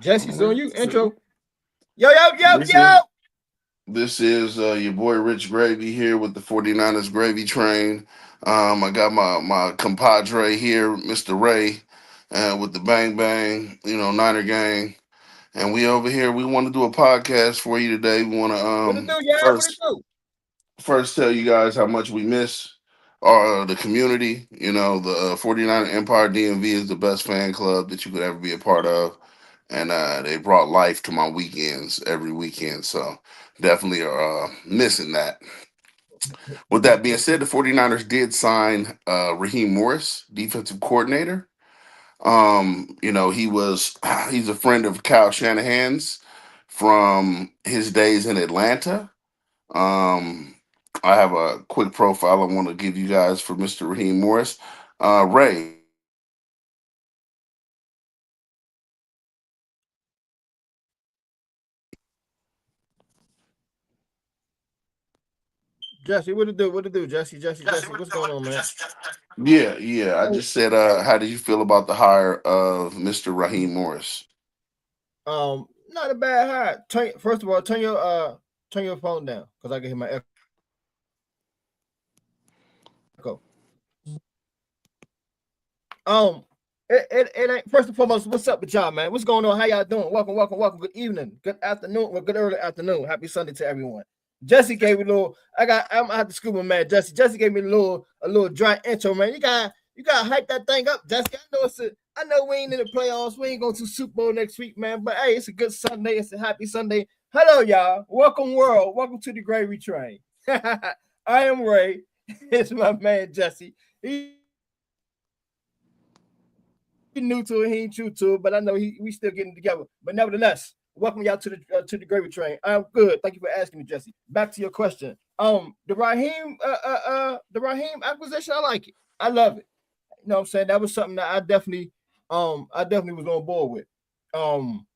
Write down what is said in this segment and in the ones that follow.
Jesse's on you. Intro. Yo, yo, yo, This yo. is this is your boy Rich Gravy here with the 49ers Gravy Train. I got my compadre here, Mr. Ray, with the Bang Bang, Niner Gang. And we over here, we want to do a podcast for you today. We want to What it do, y'all? What it first do? first tell you guys how much we miss the community. The 49 Empire DMV is the best fan club that you could ever be a part of. And they brought life to my weekends every weekend. So definitely are missing that. With that being said, the 49ers did sign Raheem Morris, defensive coordinator. He's a friend of Kyle Shanahan's from his days in Atlanta. Um, I have a quick profile I want to give you guys for Mr. Raheem Morris. Ray, what can you tell us about him? Jesse, what it do? What it do? Jesse. What's going on, man? Yeah. I just said, how did you feel about the hire of Mr. Raheem Morris? Not a bad hire. First of all, turn your phone down because I can hear my echo. It ain't first and foremost. What's up with y'all, man? What's going on? How y'all doing? Welcome. Good evening, good afternoon, well, good early afternoon. Happy Sunday to everyone. Jesse gave me a little. I'm out the school, my man. Jesse gave me a little dry intro, man. You got to hype that thing up, Jesse. I know we ain't in the playoffs. We ain't going to Super Bowl next week, man. But hey, it's a good Sunday. It's a happy Sunday. Hello, y'all. Welcome, world. Welcome to the Gravy Train. I am Ray. It's my man Jesse. He new to it, he ain't true to it, but I know we still getting together. But nevertheless, welcome y'all to the Gravy Train. I'm good. Thank you for asking me, Jesse. Back to your question. The Raheem acquisition, I like it. I love it. You know what I'm saying? That was something that I definitely was on board with. Um,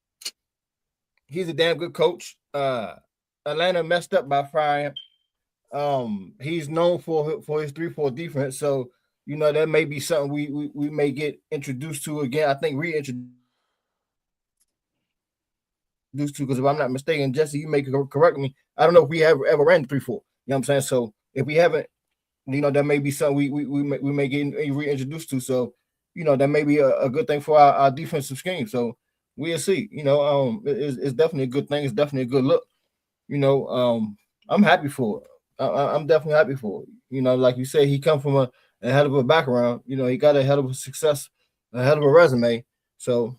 he's a damn good coach. Atlanta messed up by firing him. He's known for his 3-4 defense, so that may be something we may get introduced to again. I think reintroduced to because if I'm not mistaken, Jesse, you may correct me. I don't know if we ever ran the 3-4. You know what I'm saying? So if we haven't, that may be something we may get reintroduced to. So that may be a good thing for our defensive scheme. So we'll see. It's definitely a good thing. It's definitely a good look. I'm happy for it. I'm definitely happy for it. Like you said, he come from a hell of a background. He got a hell of a success, a hell of a resume. So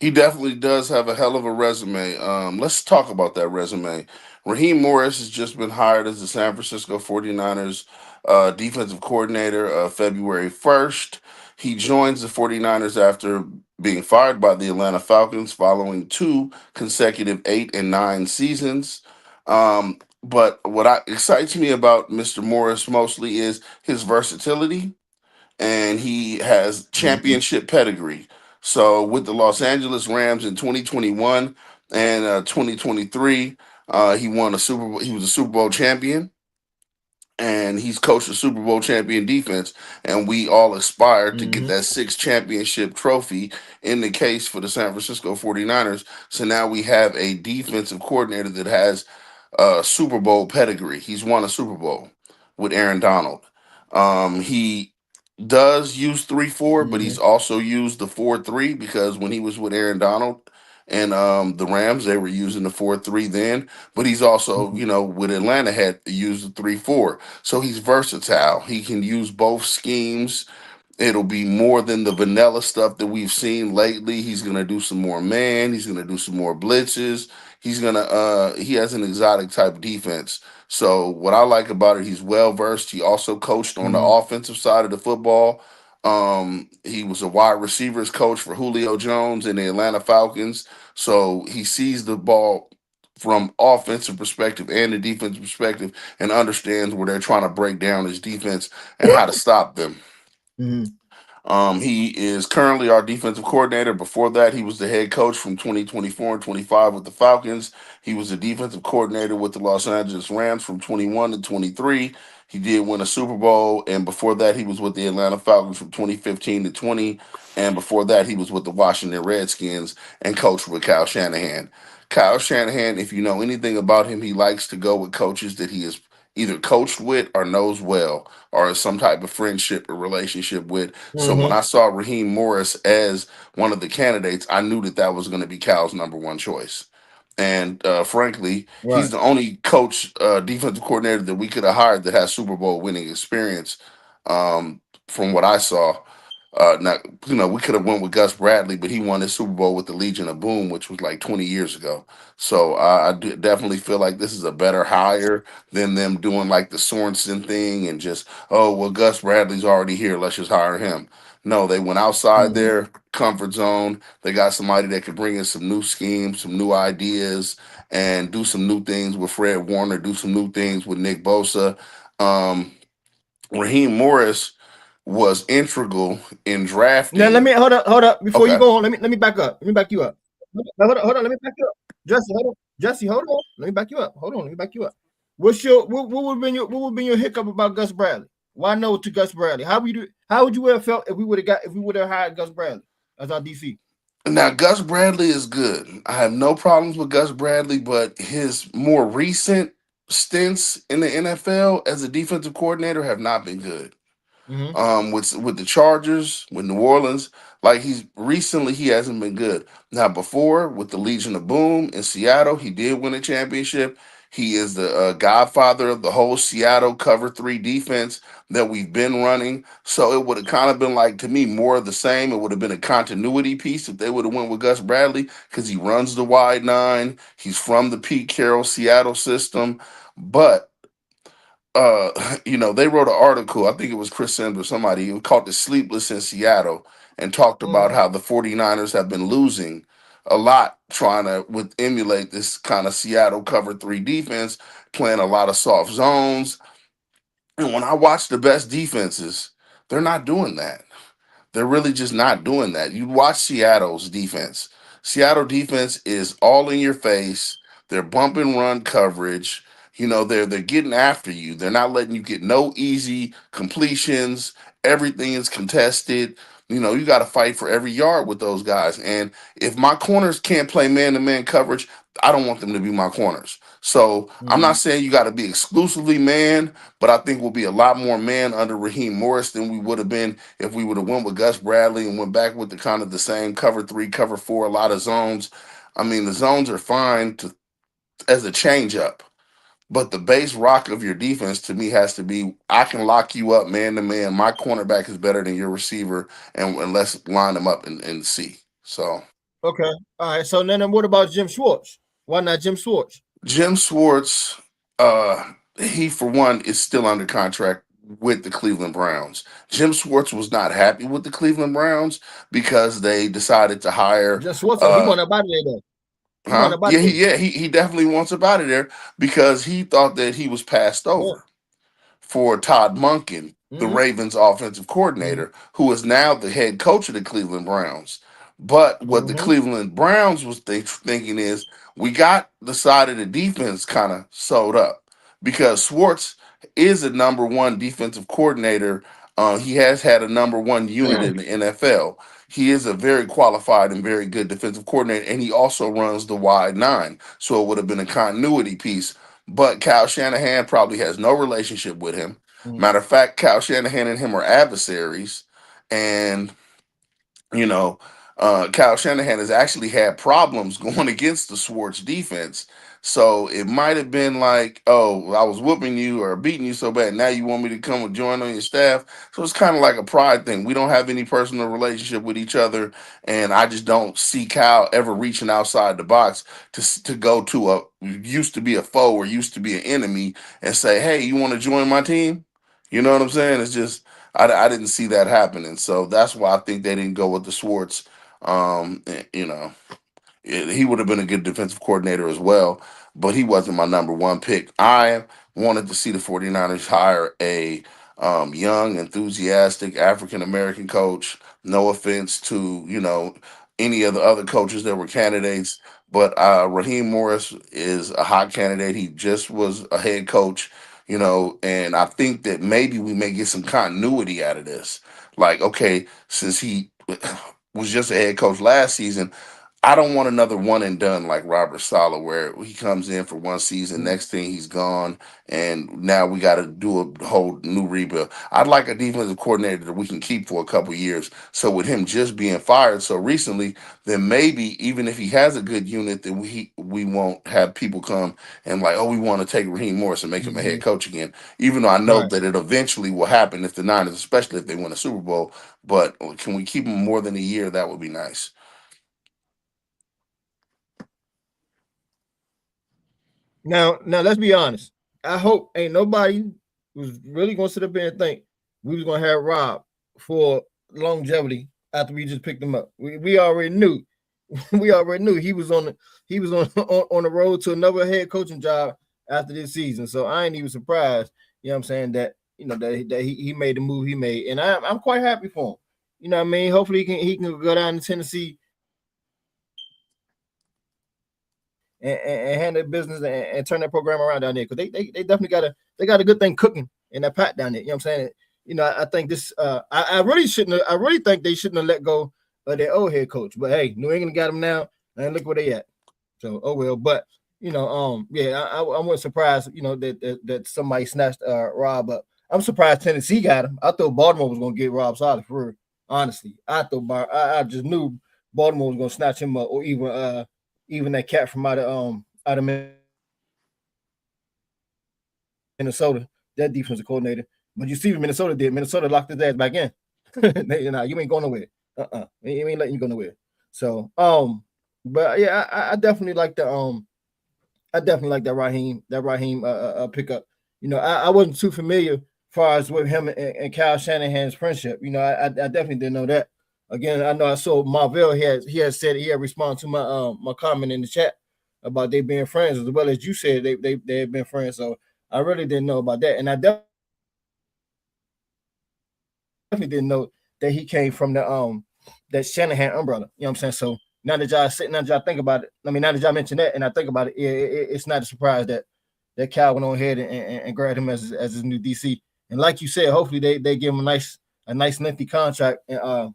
He definitely does have a hell of a resume. Let's talk about that resume. Raheem Morris has just been hired as the San Francisco 49ers defensive coordinator February 1st. He joins the 49ers after being fired by the Atlanta Falcons following two consecutive 8 and 9 seasons. But excites me about Mr. Morris mostly is his versatility, and he has championship pedigree. So with the Los Angeles Rams in 2021 and 2023, he won a Super Bowl. He was a Super Bowl champion, and he's coached a Super Bowl champion defense. And we all aspire to get that sixth championship trophy in the case for the San Francisco 49ers. So now we have a defensive coordinator that has Super Bowl pedigree. He's won a Super Bowl with Aaron Donald. He does use 3-4, but he's also used the 4-3 because when he was with Aaron Donald and the Rams, they were using the 4-3 then. But he's also, with Atlanta had used the 3-4. So he's versatile. He can use both schemes. It'll be more than the vanilla stuff that we've seen lately. He's gonna do some more man. He's gonna do some more blitzes. He has an exotic type defense. So what I like about it, he's well versed. He also coached on the offensive side of the football. He was a wide receivers coach for Julio Jones and the Atlanta Falcons. So he sees the ball from offensive perspective and the defensive perspective and understands where they're trying to break down his defense and how to stop them. Mhm. He is currently our defensive coordinator. Before that, he was the head coach from 2024 and 25 with the Falcons. He was the defensive coordinator with the Los Angeles Rams from 21 to 23. He did win a Super Bowl, and before that, he was with the Atlanta Falcons from 2015 to 20, and before that, he was with the Washington Redskins and coached with Kyle Shanahan. Kyle Shanahan, if you know anything about him, he likes to go with coaches that he has either coached with or knows well or has some type of friendship or relationship with. So when Mm-hmm. I saw Raheem Morris as one of the candidates, I knew that that was going to be Cal's number one choice. And frankly, he's Right. the only coach, defensive coordinator that we could have hired that has Super Bowl winning experience. From what I saw, now we could have went with Gus Bradley, but he won his Super Bowl with the Legion of Boom, which was like 20 years ago. So definitely feel like this is a better hire than them doing like the Sorensen thing and just, oh well, Gus Bradley's already here, let's just hire him. No, they went outside Mm-hmm. their comfort zone. They got somebody that could bring in some new schemes, some new ideas, and do some new things with Fred Warner, do some new things with Nick Bosa. Um, Raheem Morris was integral in Now let drafting. me hold up before you Okay. go on. Let me back up. Let me back you up. Hold on. Let me back you up. Jesse, hold on. Jesse, hold on. Let me back you up. Hold on. Let me back you up. What would have been your hiccup about Gus Bradley? Why no to Gus Bradley? How would you have felt if we would have hired Gus Bradley as our DC? Now, Gus Bradley is good. I have no problems with Gus Bradley, but his more recent stints in the NFL as a defensive coordinator have not been good. Mm-hmm. With the Chargers, with New Orleans. Like he hasn't been good. Now before with the Legion of Boom in Seattle, he did win a championship. He is the godfather of the whole Seattle cover three defense that we've been running. So it would have kind of been like to me more of the same. It would have been a continuity piece if they would have went with Gus Bradley because he runs the wide nine. He's from the Pete Carroll Seattle system, but they wrote an article, I think it was Chris Sims or somebody, who called it Sleepless in Seattle and talked about Mm-hmm. how the 49ers have been losing a lot trying to emulate this kind of Seattle cover three defense, playing a lot of soft zones. And when I watch the best defenses, they're not doing that. They're really just not doing that. You watch Seattle's defense. Seattle defense is all in your face. They're bump and run coverage. They're getting after you. They're not letting you get no easy completions. Everything is contested. You got to fight for every yard with those guys. And if my corners can't play man to man coverage, I don't want them to be my corners. So I'm Mm-hmm. not saying you got to be exclusively man, but I think we'll be a lot more man under Raheem Morris than we would have been if we would have went with Gus Bradley and went back with the kind of the same cover three, cover four, a lot of zones. I mean, the zones are fine as a change up, but the base rock of your defense to me has to be I can lock you up man to man. My cornerback is better than your receiver, and let's line them up and see. So Okay. All right. So then what about Jim Schwartz? Why not Jim Schwartz? Jim Schwartz, he for one is still under contract with the Cleveland Browns. Jim Schwartz was not happy with the Cleveland Browns because they decided to hire Jim Schwartz, he uh want up out of there though. He want huh? up out Yeah, of there. he definitely wants up out of there because he thought that he was passed Yeah. over for Todd Monken, the Mm-hmm. Ravens offensive Mm-hmm. coordinator, who is now the head coach of the Cleveland Browns. But what the Mm-hmm. Cleveland Browns was thinking is we got the side of the defense kind of sewed up because Schwartz is a number one defensive coordinator. He has had a number one unit in the NFL. He is a very qualified and very good defensive coordinator, and he also runs the wide nine. So it would have been a continuity piece, but Kyle Shanahan probably has no relationship with him. Matter of fact, Kyle Shanahan and him are adversaries. And you know, Kyle Shanahan has actually had problems going against the Schwartz defense. So it might have been like, oh, I was whooping you or beating you so bad. Now you want me to come and join on your staff. So it's kind of like a pride thing. We don't have any personal relationship with each other. And I just don't see Kyle ever reaching outside the box to go to a used to be a foe or used to be an enemy and say, hey, you want to join my team? You know what I'm saying? It's just I didn't see that happening, so that's why I think they didn't go with the Schwartz. You know, he would have been a good defensive coordinator as well, but he wasn't my number one pick. I wanted to see the 49ers hire a young, enthusiastic African American coach. No offense to, any of the other coaches that were candidates, but Raheem Morris is a hot candidate. He just was a head coach. And I think that maybe we may get some continuity out of this. Like, okay, since he was just a head coach last season, I don't want another one and done like Robert Sala, where he comes in for one season, Mhm. next thing he's gone, and now we got to do a whole new rebuild. I'd like a defensive coordinator that we can keep for a couple years. So with him just being fired so recently, then maybe even if he has a good unit, that we won't have people come and like, oh, we want to take Raheem Morris and make him a head Mhm. coach again. Even though I know Right. that it eventually will happen if the Niners, especially if they win a Super Bowl. But can we keep him more than a year? That would be nice. Now let's be honest. I hope ain't nobody was really gonna sit up there and think we was gonna have Rob for longevity after we just picked him up. We already knew. We already knew he was on the road to another head coaching job after this season. So I ain't even surprised, you know what I'm saying, that he made the move he made. And I'm quite happy for him. You know what I mean? Hopefully he can go down to Tennessee and handle business and turn that program around down there because they definitely got a good thing cooking in that pot down there. You know what I'm saying? I think this I really shouldn't have, I really think they shouldn't have let go of their old head coach. But hey, New England got him now, and look where they at. So oh well, but yeah, I wasn't surprised, that somebody snatched Rob up. I'm surprised Tennessee got him. I thought Baltimore was gonna get Rob Solid for real. Honestly, I just knew Baltimore was gonna snatch him up, or even that cat from out of Minnesota, that defensive coordinator. But you see what Minnesota did. Minnesota locked his ass back in. You ain't going nowhere. You ain't letting you go nowhere. So but yeah, I definitely like that Raheem pickup. I wasn't too familiar as far as with him and Kyle Shanahan's friendship. I definitely didn't know that. Again, I know I saw Marvell. He had said he had responded to my comment in the chat about they being friends, as well as you said they have been friends. So I really didn't know about that, and I definitely didn't know that he came from that Shanahan umbrella. You know what I'm saying? So now that y'all think about it, I mean, now that y'all mention that, and I think about it, it's not a surprise that Cal went on ahead and grabbed him as his new DC. And like you said, hopefully they give him a nice lengthy contract and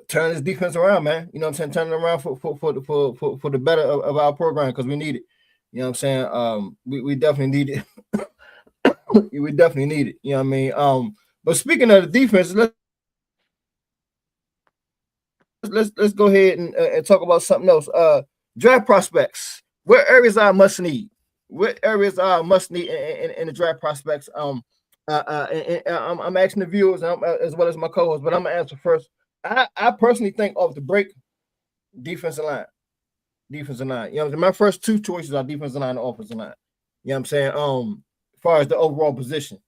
turn his defense around, man. You know what I'm saying? Turn it around for the better of our program because we need it. You know what I'm saying? We definitely need it. We definitely need it. You know what I mean? But speaking of the defense, let's go ahead and talk about something else. Draft prospects. What areas are must need? What areas are must need in the draft prospects? I'm asking the viewers as well as my co-host, but I'm gonna answer first. I personally think off the break, defensive line, defensive line. My first two choices are defensive line and offensive line. You know what I'm saying? As far as the overall position,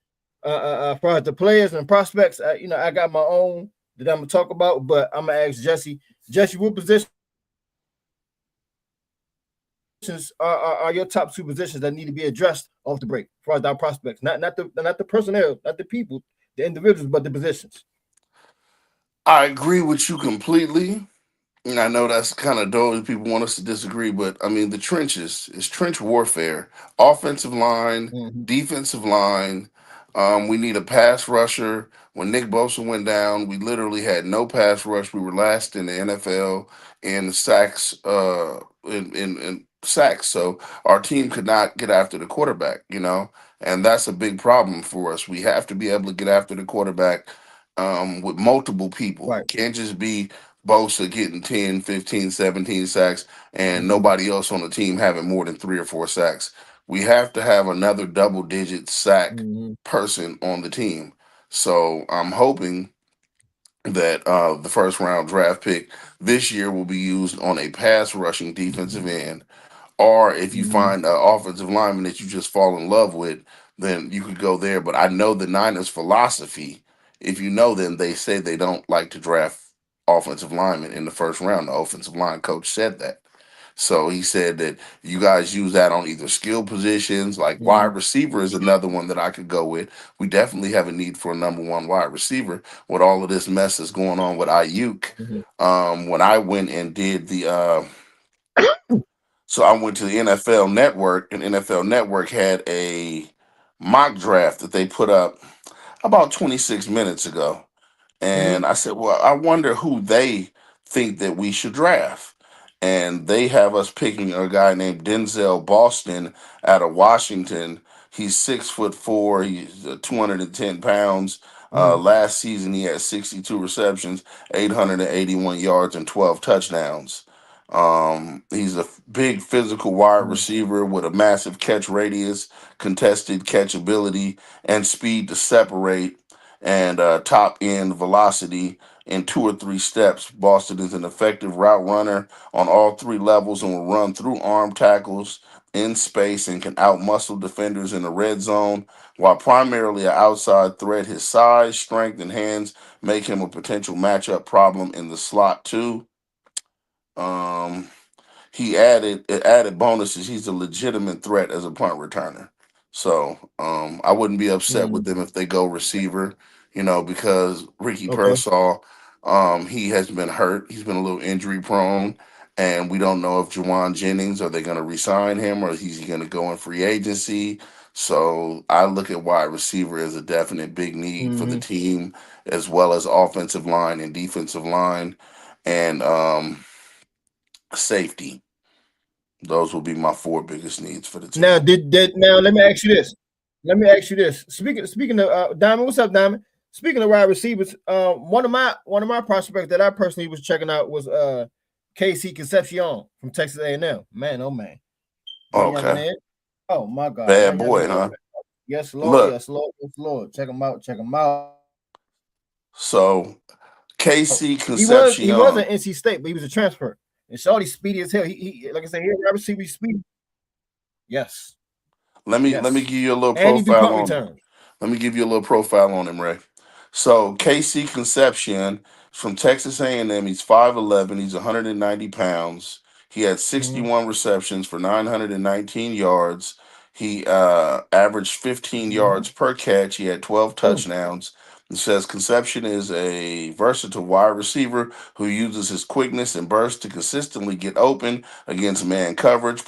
as far as the players and prospects, I got my own that I'm gonna talk about, but I'm gonna ask Jesse. Jesse, what positions are your top two positions that need to be addressed off the break, as far as our prospects, not the personnel, not the people, the individuals, but the positions. I agree with you completely. And I know that's kind of dull. People want us to disagree, but I mean, the trenches is trench warfare. Offensive line, Mm-hmm. defensive line. We need a pass rusher. When Nick Bosa went down, we literally had no pass rush. We were last in the NFL in sacks, in sacks. So our team could not get after the quarterback, and that's a big problem for us. We have to be able to get after the quarterback with multiple people. Right. Can't just be Bosa getting 10, 15, 17 sacks and Mm-hmm. nobody else on the team having more than 3 or 4 sacks. We have to have another double digit sack Mm-hmm. person on the team. So I'm hoping that the first round draft pick this year will be used on a pass rushing defensive end, or if you Mm-hmm. find an offensive lineman that you just fall in love with, then you could go there. But I know the Niners' philosophy. If you know them, they say they don't like to draft offensive linemen in the first round. The offensive line coach said that. So he said that you guys use that on either skill positions, like Mm-hmm. wide receiver is another one that I could go with. We definitely have a need for a number one wide receiver with all of this mess that's going on with Ayuk. Mm-hmm. When I went and did the So I went to the NFL Network, and NFL Network had a mock draft that they put up about 26 minutes ago. Mm-hmm. And I said, well, I wonder who they think that we should draft. And they have us picking a guy named Denzel Boston out of Washington. He's 6'4". He's 210 pounds. Mm-hmm. Last season, he had 62 receptions, 881 yards, and 12 touchdowns. He's a big physical wide receiver with a massive catch radius, contested catch ability, and speed to separate, and top end velocity in 2 or 3 steps. Boston is an effective route runner on all 3 levels and will run through arm tackles in space and can outmuscle defenders in the red zone. While primarily an outside threat, his size, strength, and hands make him a potential matchup problem in the slot too. Um, he added bonuses. He's a legitimate threat as a punt returner. So I wouldn't be upset with Mm-hmm. them if they go receiver, because Ricky Okay. Pearsall, he has been hurt. He's been a little injury prone, and we don't know if Jawan Jennings, are they going to resign him, or is he going to go in free agency. So I look at wide receiver as a definite big need for the Mm-hmm. team, as well as offensive line and defensive line, and safety. Those will be my 4 biggest needs for the Now, team. did now let me ask you this. Let me ask you this. Speaking of Diamond, what's up, Diamond? Speaking of wide receivers, one of my prospects that I personally was checking out was KC Concepcion from Texas A&M. Man, oh man, that young Okay. man. Oh my God, Bad that young boy, man. huh? Yes, Lord. Look, Yes, Lord. Yes, Lord. Check him out. Check him out. so KC He was Concepcion. at NC State, but he was a transfer. And Shawty speedy as hell. He like I said, he a wide receiver. He's speedy. Yes, Let me yes. give you a little And he do profile punt on returns. Let me give you a little profile on him, Ray. So KC Concepcion from Texas A&M. He's 5'11". He's 190 pounds. He had Mm-hmm. 61 receptions for 919 yards. He averaged 15 Mm-hmm. yards per catch. He had 12 Mm. touchdowns. It says Conception is a versatile wide receiver who uses his quickness and burst to consistently get open against man coverage,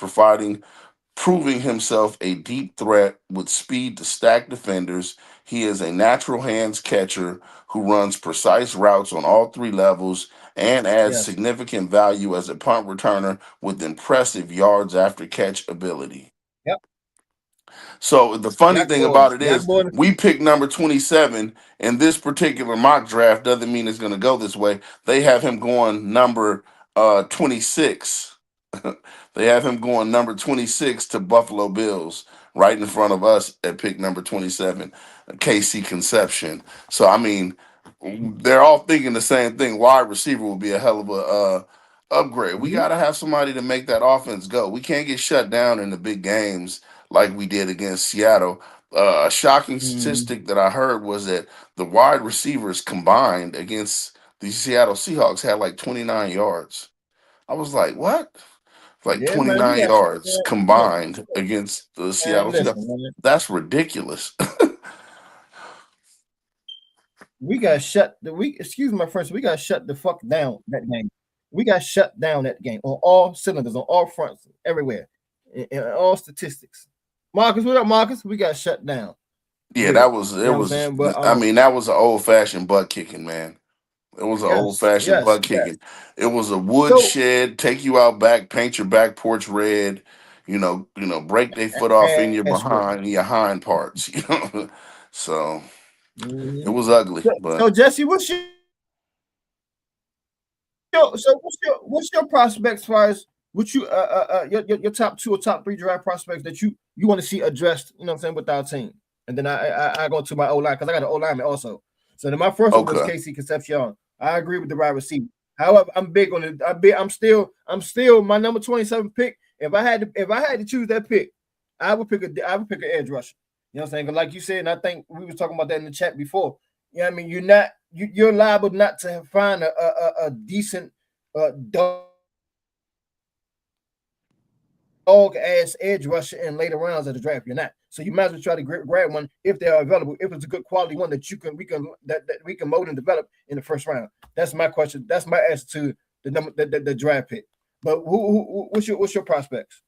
proving himself a deep threat with speed to stack defenders. He is a natural hands catcher who runs precise routes on all 3 levels and adds Yes. significant value as a punt returner with impressive yards after catch ability. Yep. So the funny Yak thing boy. about it Yak is boy. we picked number 27, and this particular mock draft doesn't mean it's going to go this way. They have him going number 26. They have him going number 26 to Buffalo Bills, right in front of us at pick number 27, KC Conception. So I mean, they're all thinking the same thing. Wide receiver will be a hell of a upgrade. We Mm-hmm. got to have somebody to make that offense go. We can't get shut down in the big games like we did against Seattle. A shocking Mm-hmm. statistic that I heard was that the wide receivers combined against the Seattle Seahawks had like 29 yards. I was like, what? Like Yeah, man. We 29 got yards man, look, combined against the man, Seattle Seahawks. listen, man. That's ridiculous. We got shut the we excuse my French, we got shut the fuck down that game. We got shut down that game on all cylinders, on all fronts, everywhere, in all statistics. Marcus, what up, Marcus? We got shut down. Yeah, Real. that was You it know what I'm was saying? But I mean, that was an old fashioned butt kicking, man. It was an old yes, fashioned yes, butt yes. kicking. It was a wood So shed, take you out back, paint your back porch red, break their foot off in ass whooping. your hind parts, So it Mhm. was ugly, So but Jesse, what's your prospects as far as what you your top two or top three draft prospects that you want to see addressed, you know what I'm saying, with our team. And then I go to my O line because I got an O lineman also. So then my first one was okay. Casey Concepcion. I agree with the wide receiver. However, I'm big on it. I'm still my number 27 pick. If I had to choose that pick, I would pick an edge rusher. You know what I'm saying? 'Cause like you said, and I think we was talking about that in the chat before. You know what I mean? You're liable not to find a decent dog ass edge rusher in later rounds of the draft. You're not. So you might as well try to grab one if they're available. If it's a good quality one that we can mold and develop in the first round. That's my question. That's my answer to the draft pick. But what's your prospects?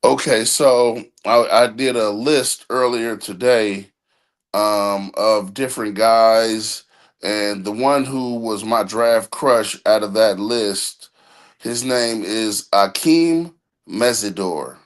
Okay, so I did a list earlier today of different guys, and the one who was my draft crush out of that list, his name is Akeem Mesidor.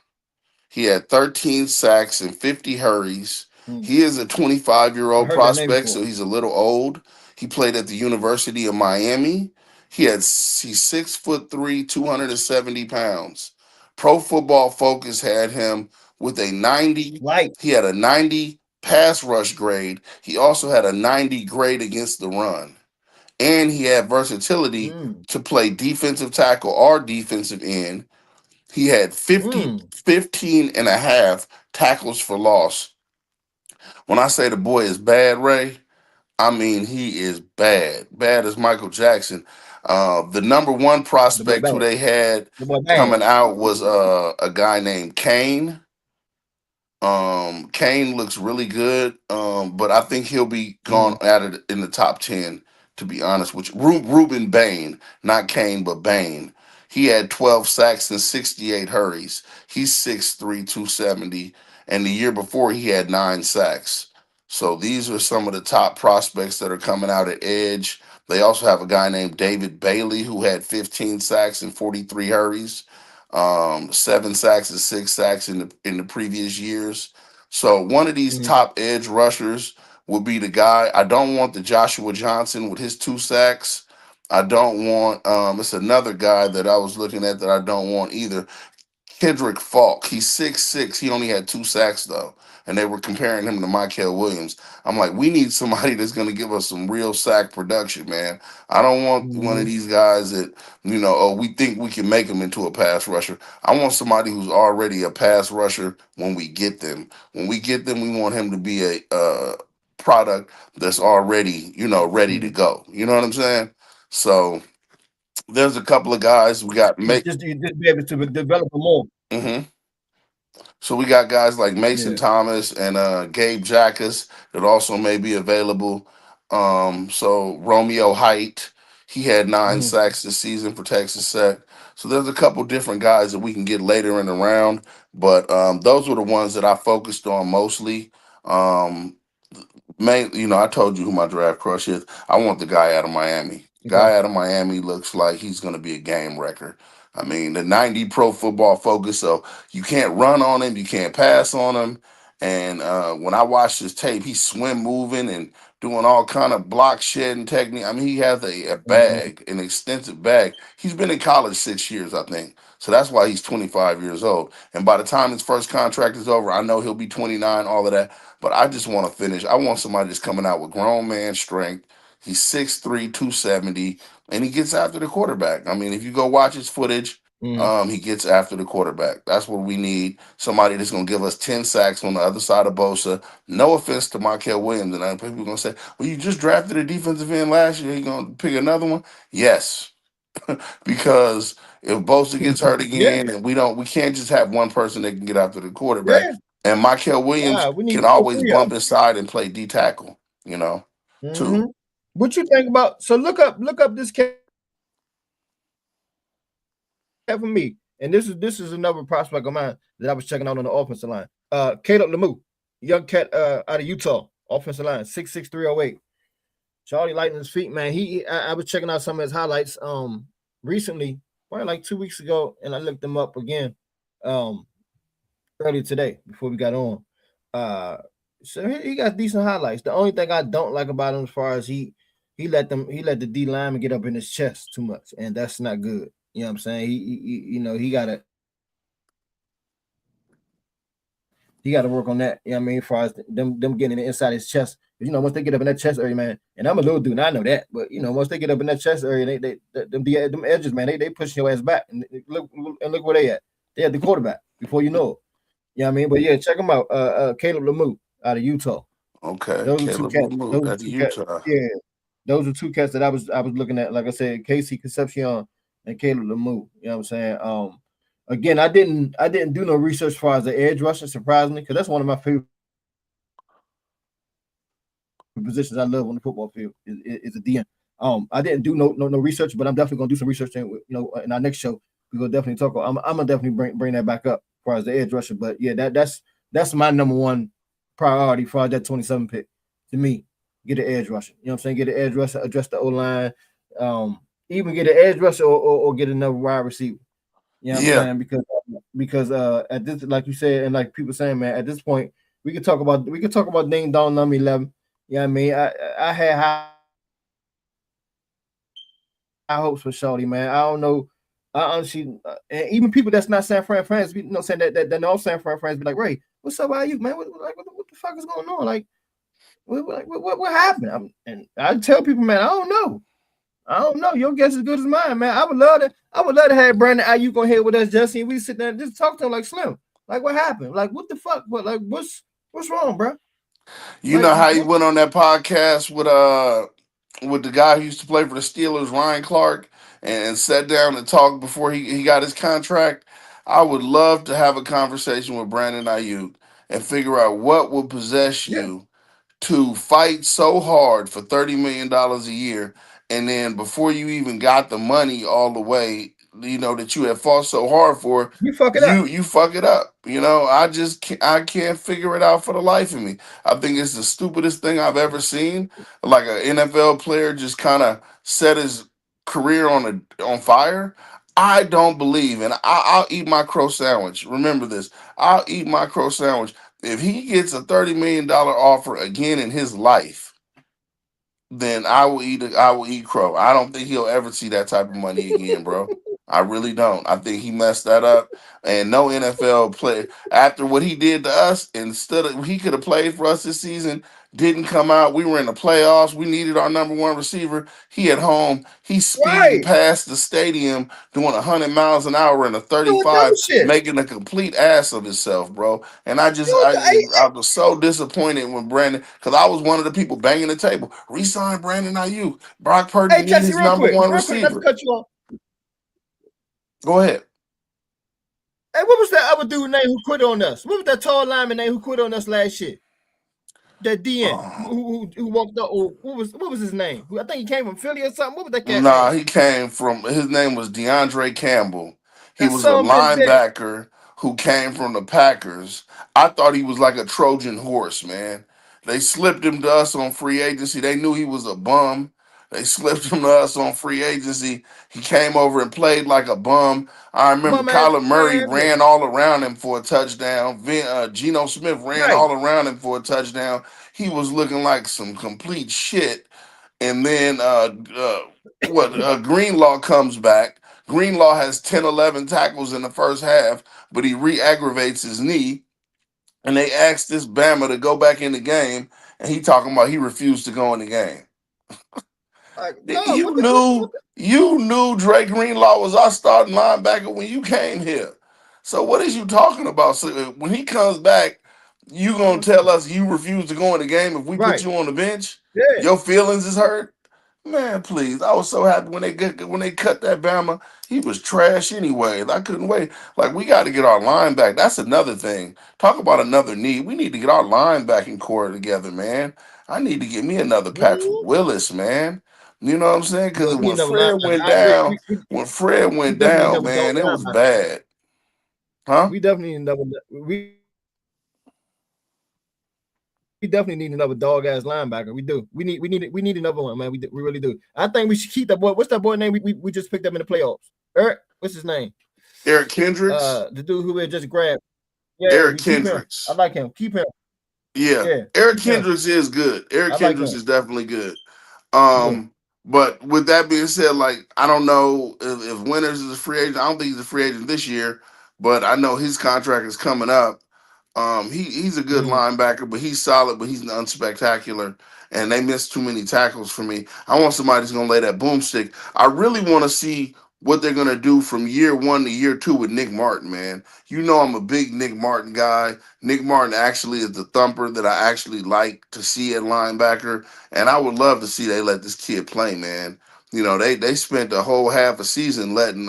He had 13 sacks and 50 hurries. Mm, He is a 25-year-old I heard that name prospect, so before. he's a little old. He played at the University of Miami. He's 6'3", 270 pounds. Pro Football Focus had him with a 90. Light. He had a 90 pass rush grade. He also had a 90 grade against the run. And he had versatility Mm, to play defensive tackle or defensive end. He had 50, mm. 15 and a half tackles for loss. When I say the boy is bad, Ray, I mean he is bad. Bad as Michael Jackson. The number one The boy prospect who bad. they had The boy bad. coming out was a guy named Kane. Kane looks really good, but I think he'll be gone Mm, at it in the top 10, to be honest with you. Ruben Bain, not Kane, but Bain. He had 12 sacks and 68 hurries. He's 6'3", 270, and the year before he had 9 sacks. So these are some of the top prospects that are coming out at edge. They also have a guy named David Bailey who had 15 sacks and 43 hurries, 7 sacks and 6 sacks in the previous years. So one of these mm. top edge rushers would be the guy. I don't want the Joshua Johnson with his 2 sacks. I don't want. It's another guy that I was looking at that I don't want either. Kendrick Falk. He's 6'6". He only had 2 sacks though, and they were comparing him to Michael Williams. I'm like, we need somebody that's going to give us some real sack production, man. I don't want one of Mm-hmm. these guys that oh, we think we can make him into a pass rusher. I want somebody who's already a pass rusher when we get them. When we get them, we want him to be a product that's already ready to Mm-hmm. go. You know what I'm saying? So there's a couple of guys we got make. You just be able to develop them more. Mhm. So we got guys like Mason Yeah. Thomas and Gabe Jackas that also may be available. So Romeo Height, he had nine Mm-hmm. sacks this season for Texas Tech. So there's a couple different guys that we can get later in the round, but those were the ones that I focused on mostly. Um, I told you who my draft crush is. I want the guy out of Miami. Okay. Guy out of Miami looks like he's going to be a game wrecker. I mean, the 90 Pro Football Focus, so you can't run on him, you can't pass on him. And when I watched his tape, he's swim moving and doing all kind of block shedding technique. I mean, he has a Mm-hmm. bag, an extensive bag. He's been in college 6 years, I think. So that's why he's 25 years old. And by the time his first contract is over, I know he'll be 29, all of that. But I just want to finish. I want somebody that's coming out with grown man strength. He's 6'3", 270, and he gets after the quarterback. I mean, if you go watch his footage, Mm-hmm. he gets after the quarterback. That's what we need. Somebody that's going to give us 10 sacks on the other side of Bosa. No offense to Markel Williams. And people are going to say, well, you just drafted a defensive end last year. You going to pick another one? Yes, because if Bosa gets hurt Yeah. again, and we can't just have one person that can get after the quarterback. Yeah. And Michael Williams Nah, we need can two or always three of bump them. inside and play D tackle, too. Mm-hmm. What you think about? So look up this cat for me. And this is another prospect of mine that I was checking out on the offensive line. Caleb Lemieux, young cat out of Utah, offensive line, 6'6", 308. Charlie lighting his feet, man. I was checking out some of his highlights recently, probably like 2 weeks ago, and I looked them up again um earlier today before we got on. Uh so he got decent highlights. The only thing I don't like about him as far as he let the D lineman get up in his chest too much, and that's not good. You know what I'm saying? He gotta work on that. You know what I mean? As far as them getting inside his chest. Once they get up in that chest area, man, and I'm a little dude, and I know that, but once they get up in that chest area, them edges, man, they push your ass back. And look where they at. They at the quarterback before you know it. You know what I mean? But yeah, check them out. Caleb Lemieux out of Utah. Okay, Those are two Caleb cats. Lemieux Those are at two cats. Utah. Yeah, those are two cats that I was looking at. Like I said, Casey Concepcion and Caleb Lemieux. You know what I'm saying? Again, I didn't do no research as far as the edge rusher, surprisingly, because that's one of my favorite positions I love on the football field is a DN. I didn't do no research, but I'm definitely gonna do some research in our next show we gonna definitely talk. I'm gonna definitely bring that back up as far as the edge rusher. But yeah, that's my number one priority for that 27 pick to me. Get an edge rusher. You know what I'm saying? Get an edge rusher, address the O line, um, even get an edge rusher or get another wide receiver. You know what I'm Yeah, saying? Because at this, like you said, and like people saying, man, at this point, we could talk about ding dong number 11. You know what I mean? I had high hopes for Shawty, man. I don't know. I honestly, and even people that's not San Fran fans, saying that know San Fran fans, be like, Ray, what's up, Ayuk, man? What the fuck is going on? What happened? And I tell people, man, I don't know. I don't know. Your guess is good as mine, man. I would love to have Brandon Ayuk on here with us, Jesse, and we sit there and just talk to him like Slim. Like what happened? Like what the fuck? What's wrong, bro? you Like know how he what? went on that podcast with the guy who used to play for the Steelers, Ryan Clark, and sat down and talked before he got his contract. I would love to have a conversation with Brandon Ayuk and figure out what will possess Yeah, you to fight so hard for $30 million a year, and then before you even got the money all the way, that you have fought so hard for, you fuck it up. you fuck it up. I can't figure it out for the life of me. I think it's the stupidest thing I've ever seen. Like an NFL player just kind of set his career on fire. I don't believe, and I'll eat my crow sandwich. Remember this: I'll eat my crow sandwich if he gets a $30 million offer again in his life, then I will eat crow. I don't think he'll ever see that type of money again, bro. I really don't. I think he messed that up. And no NFL player after what he did to us, instead of he could have played for us this season, didn't come out. We were in the playoffs. We needed our number one receiver. He at home. He's speeding Right. past the stadium doing 100 miles an hour in a Doing dumb 35, shit. making a complete ass of himself, bro. And Doing I was so disappointed when Brandon, because I was one of the people banging the table. Resign Brandon Ayuk. Brock Purdy hey need Jesse, his number one real quick, not to receiver. cut you off. Go ahead. Hey, what was that other dude name who quit on us? What was that tall lineman name who quit on us last year? That DN Oh, who walked up. Or what was his name? I think he came from Philly or something. What was that cat nah, name? he came from, his name was DeAndre Campbell. He That was a son of a bitch. linebacker who came from the Packers. I thought he was like a Trojan horse, man. They slipped him to us on free agency. They knew he was a bum. They slipped him to us on free agency. He came over and played like a bum. I remember Bum ass Kyler Murray man. ran all around him for a touchdown. Geno Smith ran Right. all around him for a touchdown. He was looking like some complete shit. And then Greenlaw comes back. Greenlaw has 10, 11 tackles in the first half, but he re-aggravates his knee. And they asked this Bama to go back in the game, and he talking about he refused to go in the game. Like, dog, You knew you knew Dre Greenlaw was our starting linebacker when you came here. So what is you talking about? So when he comes back, you gonna tell us you refuse to go in the game if we put right. you on the bench? Yeah. Your feelings is hurt? Man, please. I was so happy when they cut that Bama. He was trash anyways. I couldn't wait. Like we got to get our line back. That's another thing. Talk about another need. We need to get our linebacking core together, man. I need to get me another Patrick Mhm. Willis, man. You know what I'm saying? Yeah, Because we need when another Fred linebacker. went I agree. down, when Fred We went definitely need down, another dog man, it was linebacker. bad. Huh? We definitely need another. We definitely need another dog ass linebacker. We do. We need another one, man. We need another one, man. We really do. I think we should keep that boy. What's that boy name? We just picked up in the playoffs? Eric. What's his name? Eric The dude Kendricks. who we just grabbed. Yeah, we Eric keep him. I like Kendricks. him. Keep him. Yeah. Yeah, Eric keep him. Kendricks is good. I Eric like Kendricks him. is definitely good. Yeah. But with that being said, like I don't know if Winters is a free agent. I don't think he's a free agent this year, but I know his contract is coming up. He's a good Mm. linebacker, but he's solid, but he's unspectacular. And they missed too many tackles for me. I want somebody who's gonna lay that boomstick. I really want to see what they're gonna do from year one to year two with Nick Martin, man. You know I'm a big Nick Martin guy. Nick Martin actually is the thumper that I actually like to see at linebacker, and I would love to see they let this kid play, man. They spent a whole half a season letting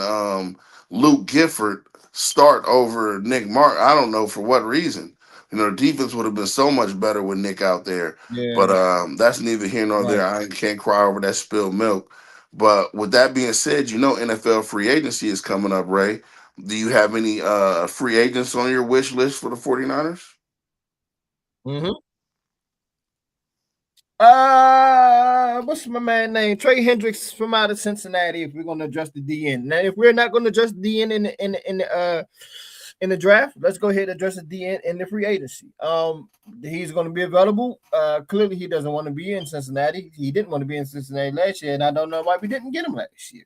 Luke Gifford start over Nick Martin. I don't know for what reason. The defense would have been so much better with Nick out there. Yeah. But that's neither here nor there. Right. I can't cry over that spilled milk. But with that being said, NFL free agency is coming up, Ray. Do you have any free agents on your wish list for the 49ers? Mm-hmm. What's my man name? Trey Hendricks from out of Cincinnati. If we're gonna address the DN, now if we're not gonna address the DN in the draft, let's go ahead and address the DN in the free agency. He's gonna be available. Clearly he doesn't want to be in Cincinnati. He didn't want to be in Cincinnati last year, and I don't know why we didn't get him last year.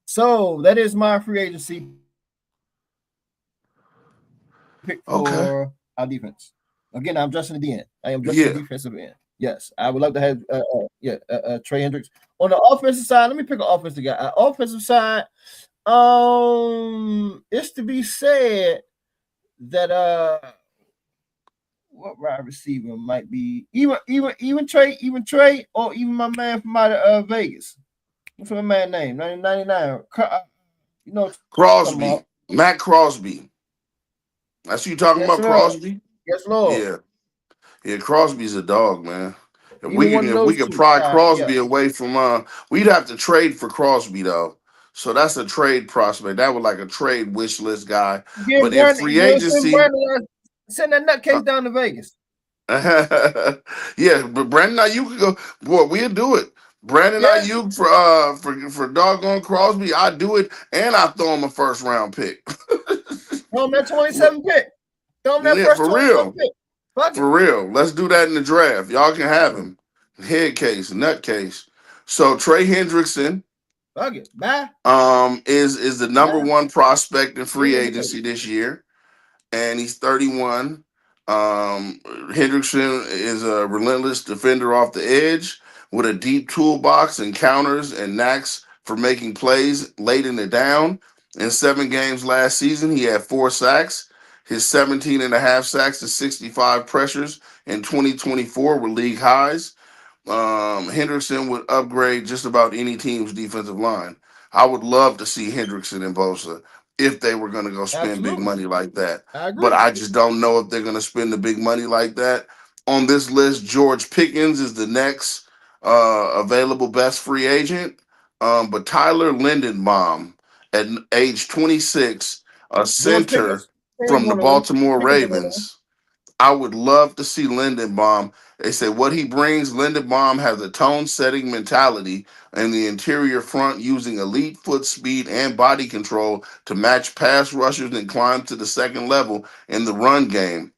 So that is my free agency pick Okay. for our defense. Again, I'm dressing the DN. I am dressing the Yeah. defensive end. Yes, I would love to have Trey Hendricks on the offensive side. Let me pick an offensive guy. Offensive side, it's to be said that what wide receiver might be even Trey, or even my man from out of Vegas. What's my man name? 1999. You know what I'm talking Crosby. about? Matt Crosby. That's who you talking Yes, about, sir. Crosby? Yes, Lord. Yeah. Yeah, Crosby's a dog, man. Even one of If we those could two. pry Yeah. Crosby away from we'd have to trade for Crosby though. So that's a trade prospect. That was like a trade wish list guy. Give But in Brandon, free agency, send that nutcase down to Vegas. yeah, but Brandon Ayuk could go. Boy, we'll do it. Brandon Yeah. Ayuk for doggone Crosby, I do it, and I throw him a first round pick. Throw him that 27 pick. Throw him that Yeah, first for 27 real. pick. Fuck it. For real. Let's do that in the draft. Y'all can have him. Head case, nut case. So Trey Hendrickson Fuck it. Bye. is the number Bye. one prospect in End free of the case. agency this year, and he's 31. Hendrickson is a relentless defender off the edge with a deep toolbox and counters and knacks for making plays late in the down. In 7 games last season, he had 4 sacks. His 17 and a half sacks and 65 pressures in 2024 were league highs. Hendrickson would upgrade just about any team's defensive line. I would love to see Hendrickson and Bosa if they were going to go spend big Absolutely. money like that. I But agree. I just don't know if they're going to spend the big money like that. On this list, George Pickens is the next available best free agent. But Tyler Lindenbaum, at age 26, a George center Pickens. He ain't from the going nowhere. Baltimore Pickens ain't going nowhere. Ravens. I would love to see Lindenbaum. They say what he brings, Lindenbaum has a tone setting mentality in the interior front using elite foot speed and body control to match pass rushers and climb to the second level in the run game.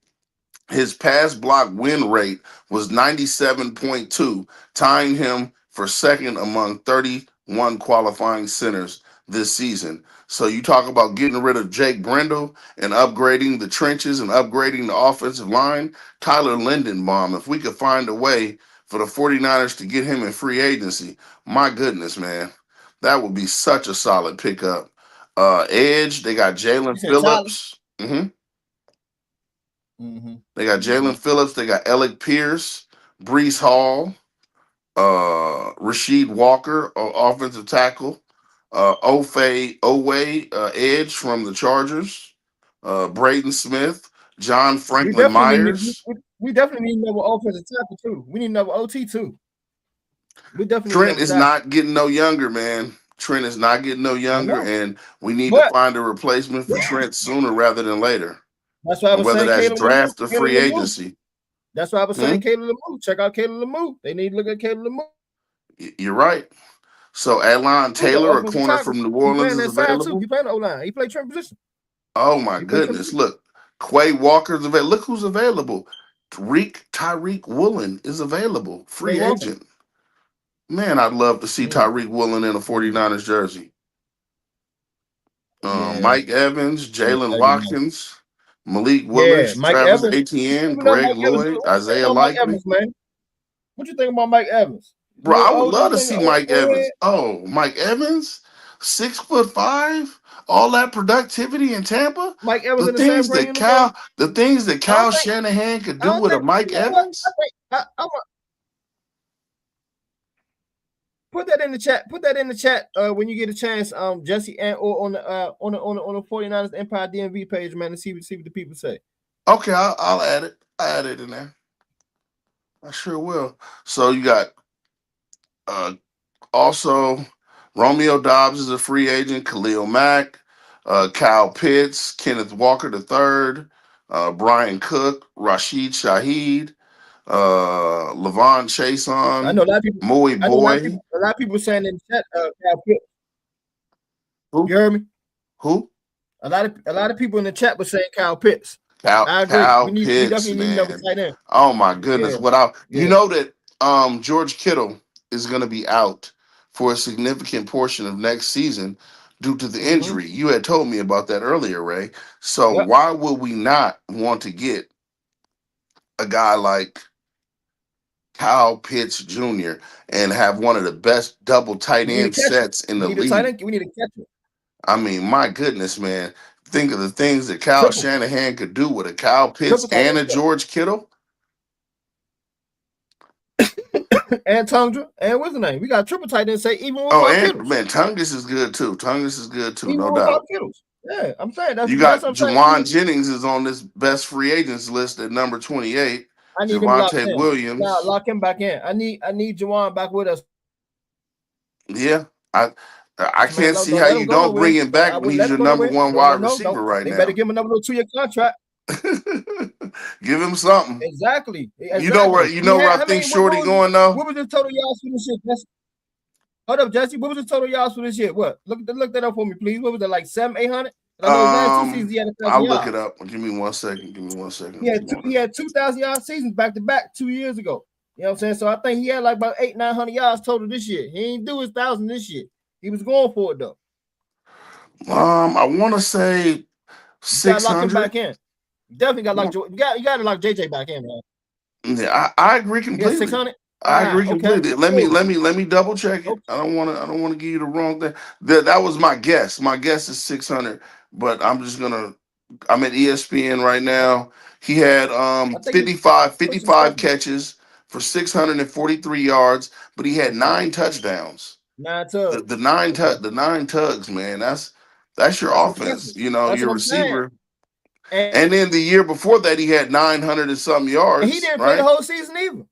His pass block win rate was 97.2, tying him for second among 31 qualifying centers this season. So you talk about getting rid of Jake Brendel and upgrading the trenches and upgrading the offensive line. Tyler Lindenbaum, if we could find a way for the 49ers to get him in free agency, my goodness, man, that would be such a solid pickup. Edge, they got You Jalen said Tyler. Phillips. Mm-hmm. They got Mm-hmm. Jalen Phillips. They got Alec Pierce, Brees Hall, Rasheed Walker, offensive tackle, Owe, edge from the Chargers, Braden Smith, John We Franklin definitely need Myers. we definitely need another offensive tackle too. We need another OT too. We definitely need Trent another is tackle. not getting no younger, man. Trent is not getting no I younger, know. and we need to But find a replacement for Trent sooner rather than later, that's why I and was whether saying that's Caleb Lemieux. draft or Caleb free Lemieux. agency. That's why I was Hmm? saying Caleb Lemieux. Check out Caleb Lemieux. They need to look at Caleb Lemieux. You're right. So Adlon Who's the Taylor, a offensive corner tackle? from New He Orleans, playing is that side too. available. He playing the O line. He played trend position. Oh my He played trend goodness! position. Look, Quay Walker's available. Look who's available. Tyreek Woolen is available, Quay free Walker. agent. Man, I'd love to see Mm, Tyreek Woolen in a mm. 49ers jersey. Yeah. Mike Evans, Yeah. Jalen That'd be nice. Watkins, Malik Yeah. Willis, Mike Travis Evans. Etienne, Even though Greg Mike Evans, Lloyd, what you think Isaiah about Mike Likely. Evans, man? What you think about Mike Evans? A Bro, little I would older. You love to think see Mike old Evans. head? Oh, Mike Evans, 6'5", all that productivity in Tampa. Mike Evans in the San Fran uniform? The things that I don't Kyle think. Shanahan could I do don't with a think. You Mike know what? I Evans. think. I'm put that in the chat. Put that in the chat when you get a chance, Jesse, and or on the 49ers Empire DMV page, man, and see what the people say. Okay, I'll add it. I add it in there. I sure will. So you got uh Also, Romeo Dobbs is a free agent. Khalil Mack, Kyle Pitts, Kenneth Walker III, Brian Cook, Rashid Shaheed, Levon I Chason, know a lot of people. Moe I know a lot of Boy. people. A lot of people saying in the chat, Cal Pitts. Who? You heard me? Who? A lot of people in the chat were saying Kyle Pitts. I agree. Cal We Pitts, definitely need another man. tight end. Oh my goodness. Yeah, What I you yeah. know that George Kittle is gonna be out for a significant portion of next season due to the Mm-hmm. injury. You had told me about that earlier, Ray. So Yep. why would we not want to get a guy like Kyle Pitts Jr. and have one of the best double tight We need a end catcher. sets in We the need a tight league? end. We need a catcher. I mean, my goodness, man. Think of the things that Kyle Triple. Shanahan could do with a Kyle Pitts Triple tight and end a set. George Kittle. And Tundra. And what's the name? We got triple tight end set even Oh, without and Kittles. man, Tungus is good too. Tungus is good too, Even no without doubt. Kittles. Yeah, I'm saying that's You that's got what I'm saying. Jawan Jennings is on this best free agents list at number 28. I need him locked Javante in. Now Williams. lock him back in. I need Jawan back with us, man. Yeah. I Don't can't let him see go how nowhere. you don't bring him I back wouldn't when let him he's go your nowhere. number one Don't let wide no. Don't. receiver right They better now. give him another 2-year contract. Give him something. Exactly. You know where Exactly. you He know where had I how think many? Shorty going though? What was his total yards for this year? Hold up, Jesse. What was his total yards for this year? What? Look that up for me, please. What was it like 700, 800? I know his last two seasons he had 1,000 I'll look it yards. up. Give me 1 second. Give me 1 second He if had you two, want he it. had 2,000 yard seasons back to back 2 years ago. You know what I'm saying? So I think he had like about 800, 900 yards total this year. He ain't do his 1,000 this year. He was going for it though. I want to say You gotta lock him 600. back in. You definitely got like you got to lock JJ back in, man. Yeah, I agree He had completely. 600. I agree Okay, completely. Let me double check it. okay. I don't want to give you the wrong thing. That was my guess. My guess is 600, but I'm at ESPN right now. He had I think he 55 pushing 55 7. catches for 643 yards, but he had Okay, 9 touchdowns. 9 tugs. Okay, The nine tugs, man. That's your that's offense. impressive. That's Your what I'm saying. receiver. And And then the year before that, he had 900 and some he yards, didn't play the right? whole season either.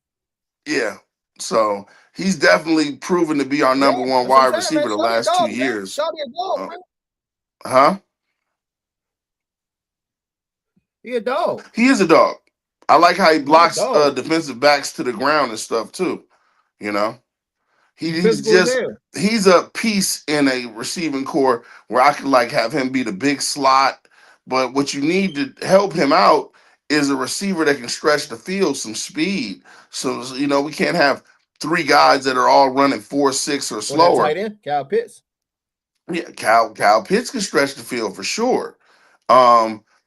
Yeah. So he's definitely proven to be our Yeah, number one that's what I'm wide saying, man. receiver the Shawty a last two dog, man. years. Shawty a dog, Uh, man. huh? He a dog. He is a dog. I like how he He a blocks dog. defensive backs to the ground and stuff too. You know, He he's physical as just hell. he's a piece in a receiving core where I could like have him be the big slot. But what you need to help him out is a receiver that can stretch the field, some speed. So we can't have three guys that are all running 4.6 or Or that slower. tight end, Kyle Pitts. Yeah, Cal Pitts can stretch the field for sure.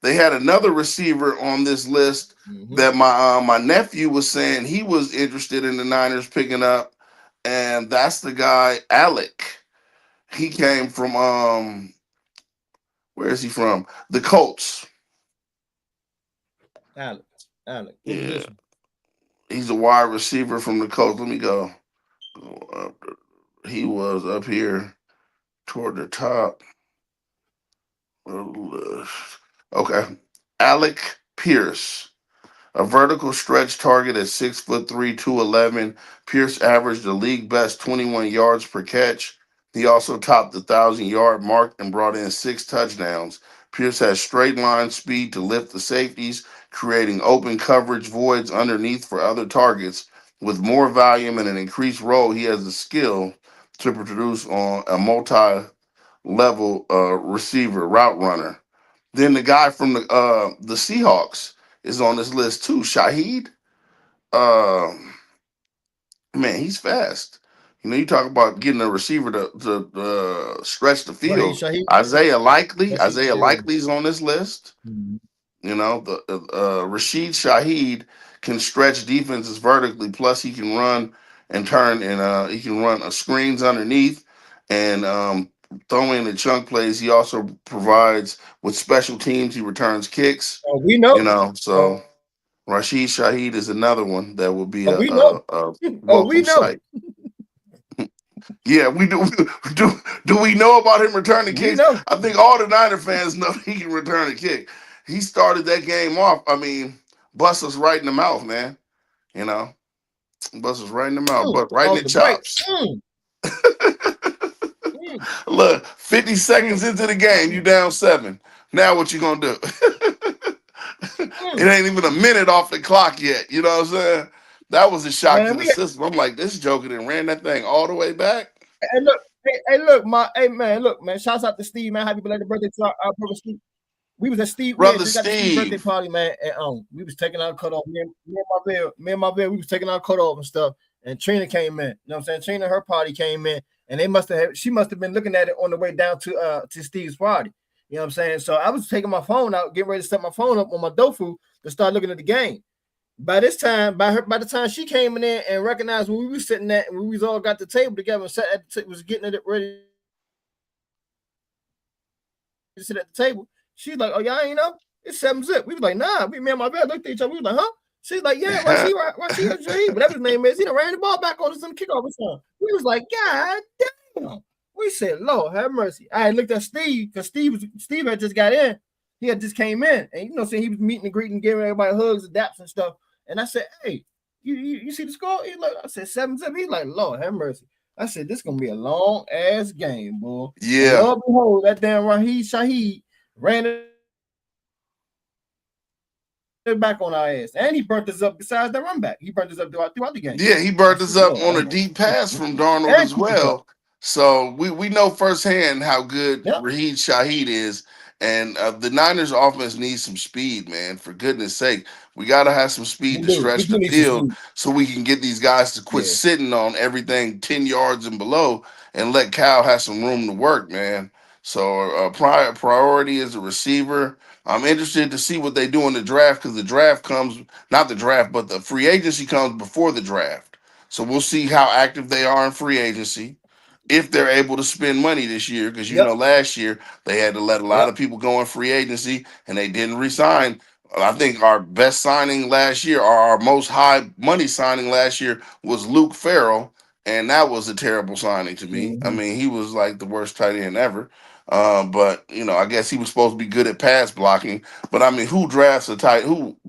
They had another receiver on this list Mm-hmm. that my nephew was saying he was interested in the Niners picking up, and that's the guy Alec. He came from where is he from? The Colts. Alec. Alec. What Yeah, position? he's a wide receiver from the Colts. Let me go up. He was up here toward the top. Okay, Alec Pierce. A vertical stretch target at 6'3", 211. Pierce averaged the league best 21 yards per catch. He also topped the 1,000-yard mark and brought in 6 touchdowns. Pierce has straight line speed to lift the safeties, creating open coverage voids underneath for other targets. With more volume and an increased role, he has the skill to produce on a multi-level receiver route runner. Then the guy from the Seahawks is on this list too. Shaheed, um, man, he's fast. You talk about getting a receiver to stretch the Raheem field. Shaheed. Isaiah Likely, Yes, he Isaiah is. Likely's on this list. Mhm. The Rashid Shaheed can stretch defenses vertically. Plus, he can run and turn, and he can run screens underneath and throw in the chunk plays. He also provides with special teams. He returns kicks. Oh, we know. So Oh, Rashid Shaheed is another one that will be oh, a, we know. a, a Oh, we welcome know. sight. Yeah, we do. Do do we know about him returning We kicks? know. I think all the Niner fans know he can return a kick. He started that game off. I mean, bust us right in the mouth, man. You know, bust us right in the mouth, but right in Off the the break. chops. Look, 50 seconds into the game, you down 7. Now what you gonna do? It ain't even a minute off the clock yet. You know what I'm saying? That was a shock to Man, the we system. I'm like, this Joker done ran that thing all the way back. hey, look, hey, look, hey man, look, man. Shouts out to Steve, man. Happy belated birthday to our brother Steve. We was at Steve, we had Brother just got the Steve birthday Steve. party, man. And we was taking our cut off. Me and my bear, we was taking our cut off and stuff. And Trina came in. You know what I'm saying? Trina, her party came in, and she must have been looking at it on the way down to Steve's party. You know what I'm saying? So I was taking my phone out, getting ready to set my phone up on my Dofu to start looking at the game. By this time, by the time she came in there and recognized where we was sitting at, and we was all got the table together and sat at was getting it ready to sit at the table. She's like, "Oh, y'all ain't know? It's 7-zip." We was like, "Nah." Me and my bed looked at each other. We was like, "Huh?" She's like, "Yeah, Rashid, whatever his name is, he done ran the ball back on us in the kickoff return." We was like, "God damn." We said, "Lord have mercy." I looked at Steve because Steve had just got in. He had just came in, and saying he was meeting and greeting, giving everybody hugs and daps and stuff. And I said, "Hey, you see the score?" He like, I said 7-zip. He's like, "Lord have mercy." I said, "This gonna be a long ass game, boy." And Yeah. lo and behold, that damn Raheed Shaheed ran it back on our ass, and he burnt us up. Besides the run back, he burnt us up throughout the game. Yeah, he I burnt us said, up "Lord on have a mercy." deep pass from Darnold And as Cooper Cup. well. So we know firsthand how good Yep. Raheed Shaheed is. And the Niners offense needs some speed, man. For goodness sake, we got to have some speed We to do. We stretch do the need some field speed. so we can get these guys to quit Yeah. sitting on everything 10 yards and below and let Cal have some room to work, man. So priority is a receiver. I'm interested to see what they do in the draft because the draft comes, not the draft, but the free agency comes before the draft. So we'll see how active they are in free agency. If they're able to spend money this year, because Yep. last year they had to let a lot Yep. of people go in free agency and they didn't resign. I think our best signing last year, or our most high money signing last year, was Luke Farrell, and that was a terrible signing to me. I Mm-hmm. mean, he was like the worst tight end ever. But I guess he was supposed to be good at pass blocking. But I mean, who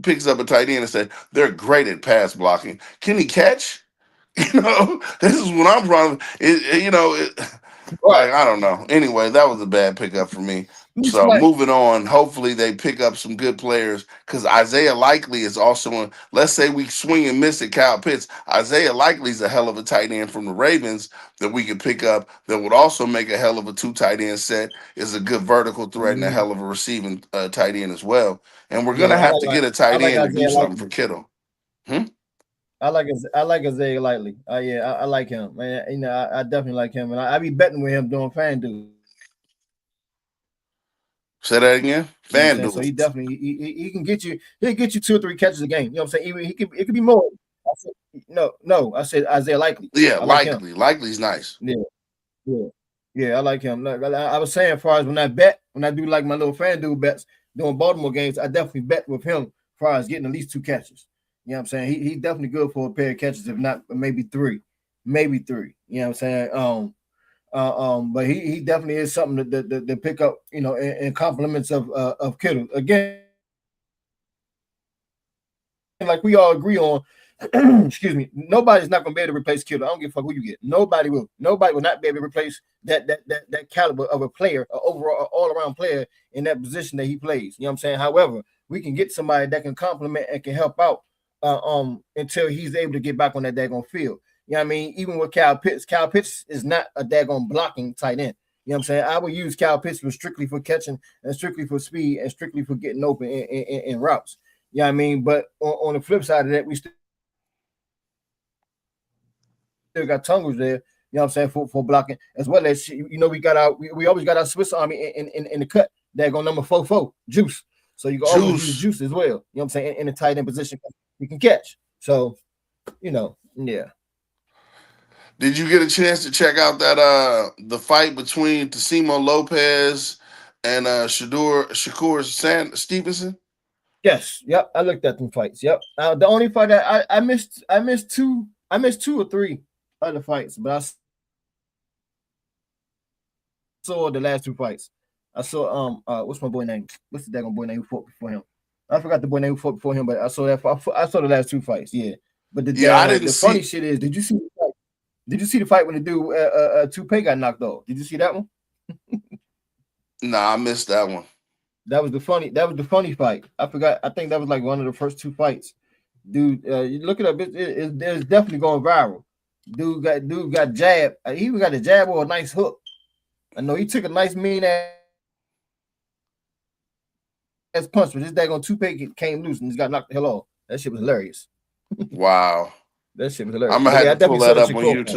picks up a tight end and said they're great at pass blocking? Can he catch? This is what I'm trying to. Right. Like I don't know. Anyway, that was a bad pickup for me. Looks So like moving on. Hopefully they pick up some good players because Isaiah Likely is also in. Let's say we swing and miss at Kyle Pitts. Isaiah Likely's a hell of a tight end from the Ravens that we could pick up. That would also make a hell of a 2 tight end set. Is a good vertical threat and a mm-hmm. hell of a receiving tight end as well. And we're gonna Yeah, have to get a I tight like end to do Isaiah something for Likely. Kittle. Hmm? I like Isaiah Likely. Yeah, I like him. Man, I definitely like him, and I be betting with him doing FanDuel. Say that again. You know what I'm saying? So FanDuel. he definitely he can get you. He'll get you 2 or 3 catches a game. You know what I'm saying? Even it could be more. I said, no. I said Isaiah Likely. Yeah, I like him. likely. Likely's nice. Yeah, yeah, yeah. I like him. Like I was saying, as far as when I do like my little FanDuel bets doing Baltimore games, I definitely bet with him as far as getting at least 2 catches. You know what I'm saying? He's definitely good for a pair of catches, if not maybe 3, maybe 3. You know what I'm saying? But he definitely is something to pick up, in compliments of Kittle. Again, like we all agree on, excuse me, nobody's not gonna be able to replace Kittle. I don't give a fuck who you get. Nobody will. Nobody will not be able to replace that caliber of a player, an overall all around player in that position that he plays. You know what I'm saying? However, we can get somebody that can complement and can help out until he's able to get back on that daggone field. You know what I mean? Even with Kyle Pitts is not a daggone blocking tight end. You know what I'm saying? I would use Kyle Pitts for strictly for catching and strictly for speed and strictly for getting open in routes. You know what I mean? But on the flip side of that, we still got Tungles there. You know what I'm saying, for blocking as well as we always got our Swiss Army in the cut. They're going number 4 Juice. So you can always use Juice. Juice as well. You know what I'm saying, in the tight end position you can catch. So yeah. Did you get a chance to check out that the fight between Tassimo Lopez and Stevenson? Yes. Yep. I looked at them fights. Yep. The only fight that I missed 2 or 3 other fights, but I saw the last 2 fights. I saw what's my boy name? What's the daggone boy name who fought before him? I forgot the boy name who fought before him, but I saw the last 2 fights. Yeah. But Yeah, I didn't the funny see. shit is, did you see the fight? Did you see the fight when the dude Toupe got knocked off? Did you see that one? Nah, I missed that one. That was the funny fight. I forgot. I think that was like one of the first two fights. Dude, you look it up. It's definitely going viral. Dude got jabbed. He even got a jab or a nice hook. I know he took a nice mean ass punch, but this daggone Toupe came loose and just got knocked the hell off. That shit was hilarious. Wow. That shit was hilarious. But yeah, I I'm gonna definitely have saw to the pull that Shakur up on fight.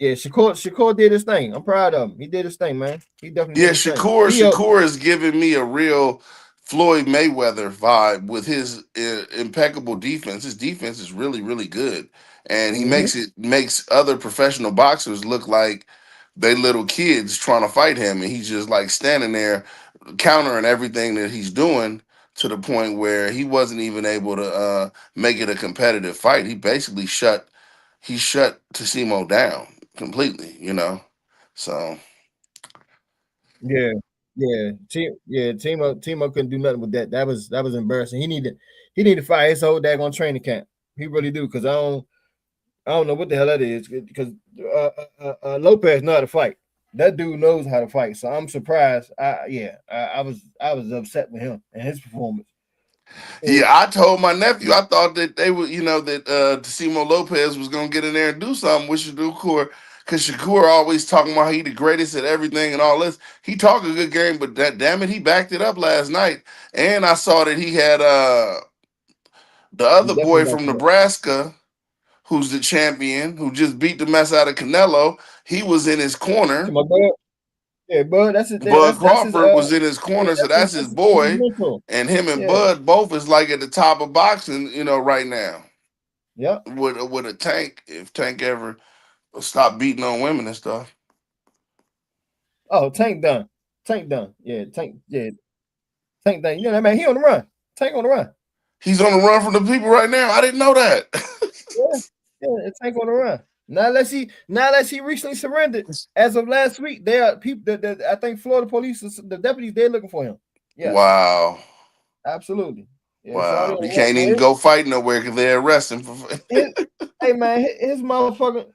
YouTube. Shakur did his thing. I'm proud of him. He did his thing, man. He definitely Yeah, did his thing. He Shakur is giving me a real Floyd Mayweather vibe with his impeccable defense. His defense is really, really good, and he hmm makes other professional boxers look like they little kids trying to fight him, and he's just like standing there countering everything that he's doing to the point where he wasn't even able to make it a competitive fight. He shut Tassimo down completely. So. Yeah, Timo couldn't do nothing with that. That was embarrassing. He need to fire his whole daggone training camp. He really do because I don't know what the hell that is because Lopez know how to fight. That dude knows how to fight. So I'm surprised. I was upset with him and his performance. Yeah, So I told my nephew I thought that they would, that Timo Lopez was gonna get in there and do something with Shakur, because Shakur always talking about he the greatest at everything and all this. He talked a good game, but that damn it, he backed it up last night. And I saw that he had the he other definitely boy backed from it up. Nebraska, who's the champion, who just beat the mess out of Canelo. He was in his To corner. my bud, yeah, bud. That's his. Bud That's his. Crawford was in his Yeah, corner, so that's his. that's his That's his boy. mentor. And him and Yeah. Bud both is like at the top of boxing, right now. Yep. With a Tank, if Tank ever stop beating on women and stuff. Oh, Tank done. Tank done. Yeah, Tank. Yeah, Tank done. You know that man. He on the run. Tank on the run. He's on the run from the people right now. I didn't know that. Yeah, yeah. Tank on the run. Now unless he recently surrendered as of last week, there are people that I think Florida police, the deputies, they're looking for him. Yes, Wow. absolutely. Yeah, Shawty Wow. on He the run. can't But even go fight nowhere because they arrest him for. his, hey man, his motherfucker.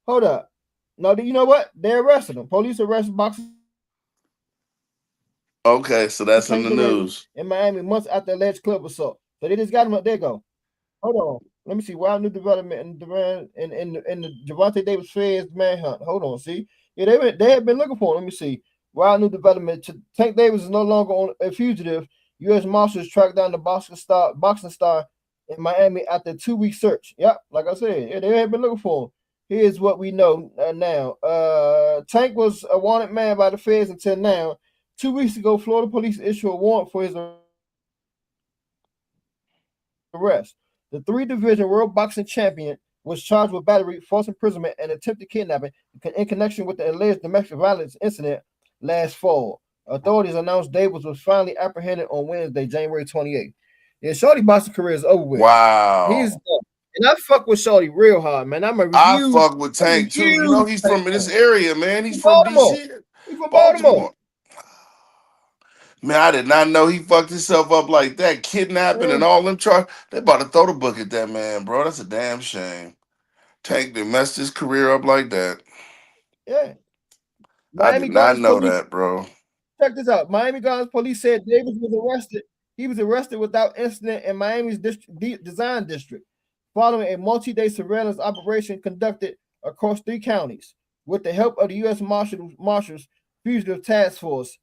Hold up. No, you know what? They arrested him. Police arrested boxer Tank Davis in Miami months after Okay, so alleged that's club in the assault. news. So they just got him up. There go. Hold on. Let me see. Wild new development in Duran in the Javante Davis Feds manhunt. Hold on. See, yeah, they had been looking for him. Let me see. Wild new development. Tank Davis is no longer a fugitive. U.S. Marshals tracked down the boxing star in Miami after a 2-week search. Yep, like I said, yeah, they had been looking for him. Here's what we know now. Tank was a wanted man by the feds until now. 2 weeks ago, Florida police issued a warrant for his arrest. The three-division world boxing champion was charged with battery, false imprisonment, and attempted kidnapping in connection with the alleged domestic violence incident last fall. Authorities announced Davis was finally apprehended on Wednesday, January 28th. Yeah, Shorty boxing career is over with. He's done. Wow. And I fuck with Shorty real hard, man. I I'm a fuck with Tank huge too. Tank He's fan. from this area, man. From He's from Baltimore. DC, He from Baltimore. Baltimore. Man, I did not know he fucked himself up like that. Kidnapping Yeah, and all them charges. They about to throw the book at that man, bro. That's a damn shame. Tank done messed his career up like that. yeah. I did Miami not Gardens know police. that, bro. Check this out. Miami Gardens police said Davis was arrested. He was arrested without incident in Miami's design district, following a multi-day surveillance operation conducted across 3 counties with the help of the U.S. Marshals Fugitive Task Force.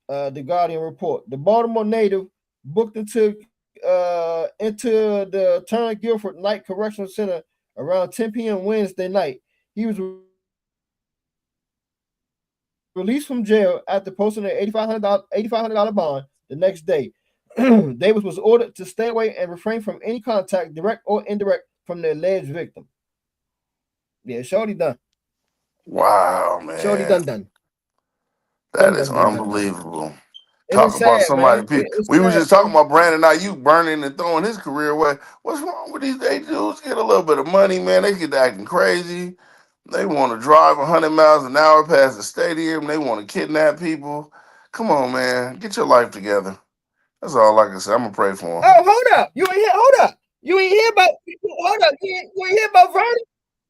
The Guardian report. The Baltimore native booked into the Turner Guilford Night Correctional Center around 10 p.m. Wednesday night. He was released from jail after posting an $8,500 bond the next day. Davis was ordered to stay away and refrain from any contact, direct or indirect, from the alleged victim. Yeah, Shorty done. Wow, Shorty man. done. That Done is done done done done. unbelievable. And Talk it's about sad, somebody. man. It's We was sad, just talking man. about Brandon Ayuk burning and throwing his career away. What's wrong with these day dudes? Get a little bit of money, man. They get to acting crazy. They want to drive 100 miles an hour past the stadium. They want to kidnap people. Come on, man. Get your life together. That's all I can say. I'm going to pray for him. Oh, hold up. You ain't here. Hold up. You ain't hear about hold up. You ain't hear about Vernon?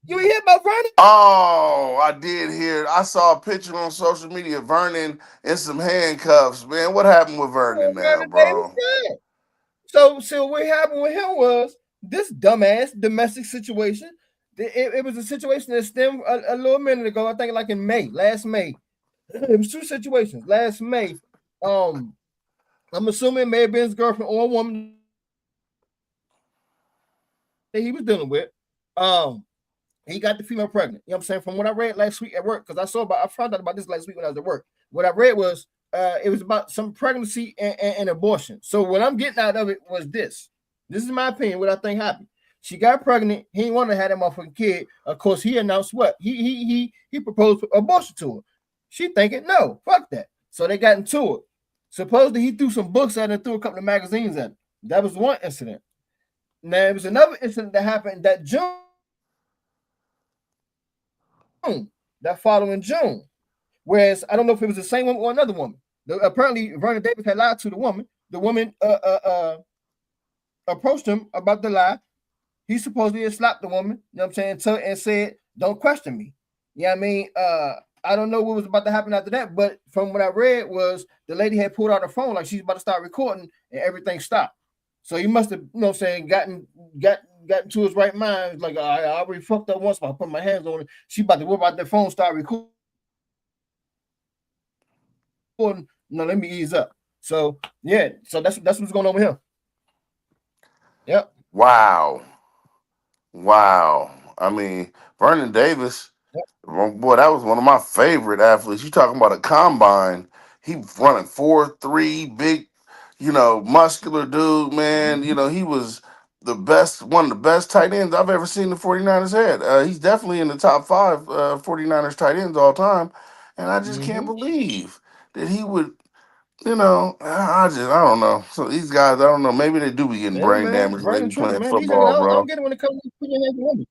You ain't hear about Vernon? Oh, I did hear. I saw a picture on social media. Vernon in some handcuffs. Man, what happened with Vernon now, Vernon Davis bro? died. So what happened with him was this dumbass domestic situation. It was a situation that stemmed a little minute ago. I think like in May, last May. It was two situations. Last May, um, I'm assuming it may have been his girlfriend or a woman that he was dealing with. Um, he got the female pregnant. You know what I'm saying? From what I read last week at work, because I found out about this last week when I was at work. What I read was it was about some pregnancy and abortion. So what I'm getting out of it was this is my opinion. What I think happened. She got pregnant. He didn't want to have that motherfucking kid. Of course, he announced what he proposed abortion to her. She thinking no, fuck that. So they got into it. Supposedly he threw some books at her and threw a couple of magazines at her. That was one incident. Now there was another incident that happened that June, that following June. Whereas I don't know if it was the same woman or another woman. Apparently Vernon Davis had lied to the woman. The woman approached him about the lie. He supposedly had slapped the woman, you know what I'm saying, and said, "Don't question me." You know what I mean? I don't know what was about to happen after that, but from what I read was the lady had pulled out her phone like she's about to start recording, and everything stopped. So he must have, you know, what I'm saying, gotten to his right mind. Like I already fucked up once, but I put my hands on it. She about to whip out their phone, start recording. No, let me ease up. So yeah, so that's what's going on with him. Yep. Wow. Wow. I mean, Vernon Davis, well, boy, that was one of my favorite athletes. You talking about a combine. He running 4.3, big, muscular dude, man. He was the best, one of the best tight ends I've ever seen the 49ers had. He's definitely in the top five 49ers tight ends all time. And I just can't Mm-hmm. believe that he would, I don't know. So these guys, I don't know. Maybe they do be getting Yeah, brain man. damage when they Vernon be tripping, playing man. These niggas, football, I don't bro. get it when it comes to putting your hands on women.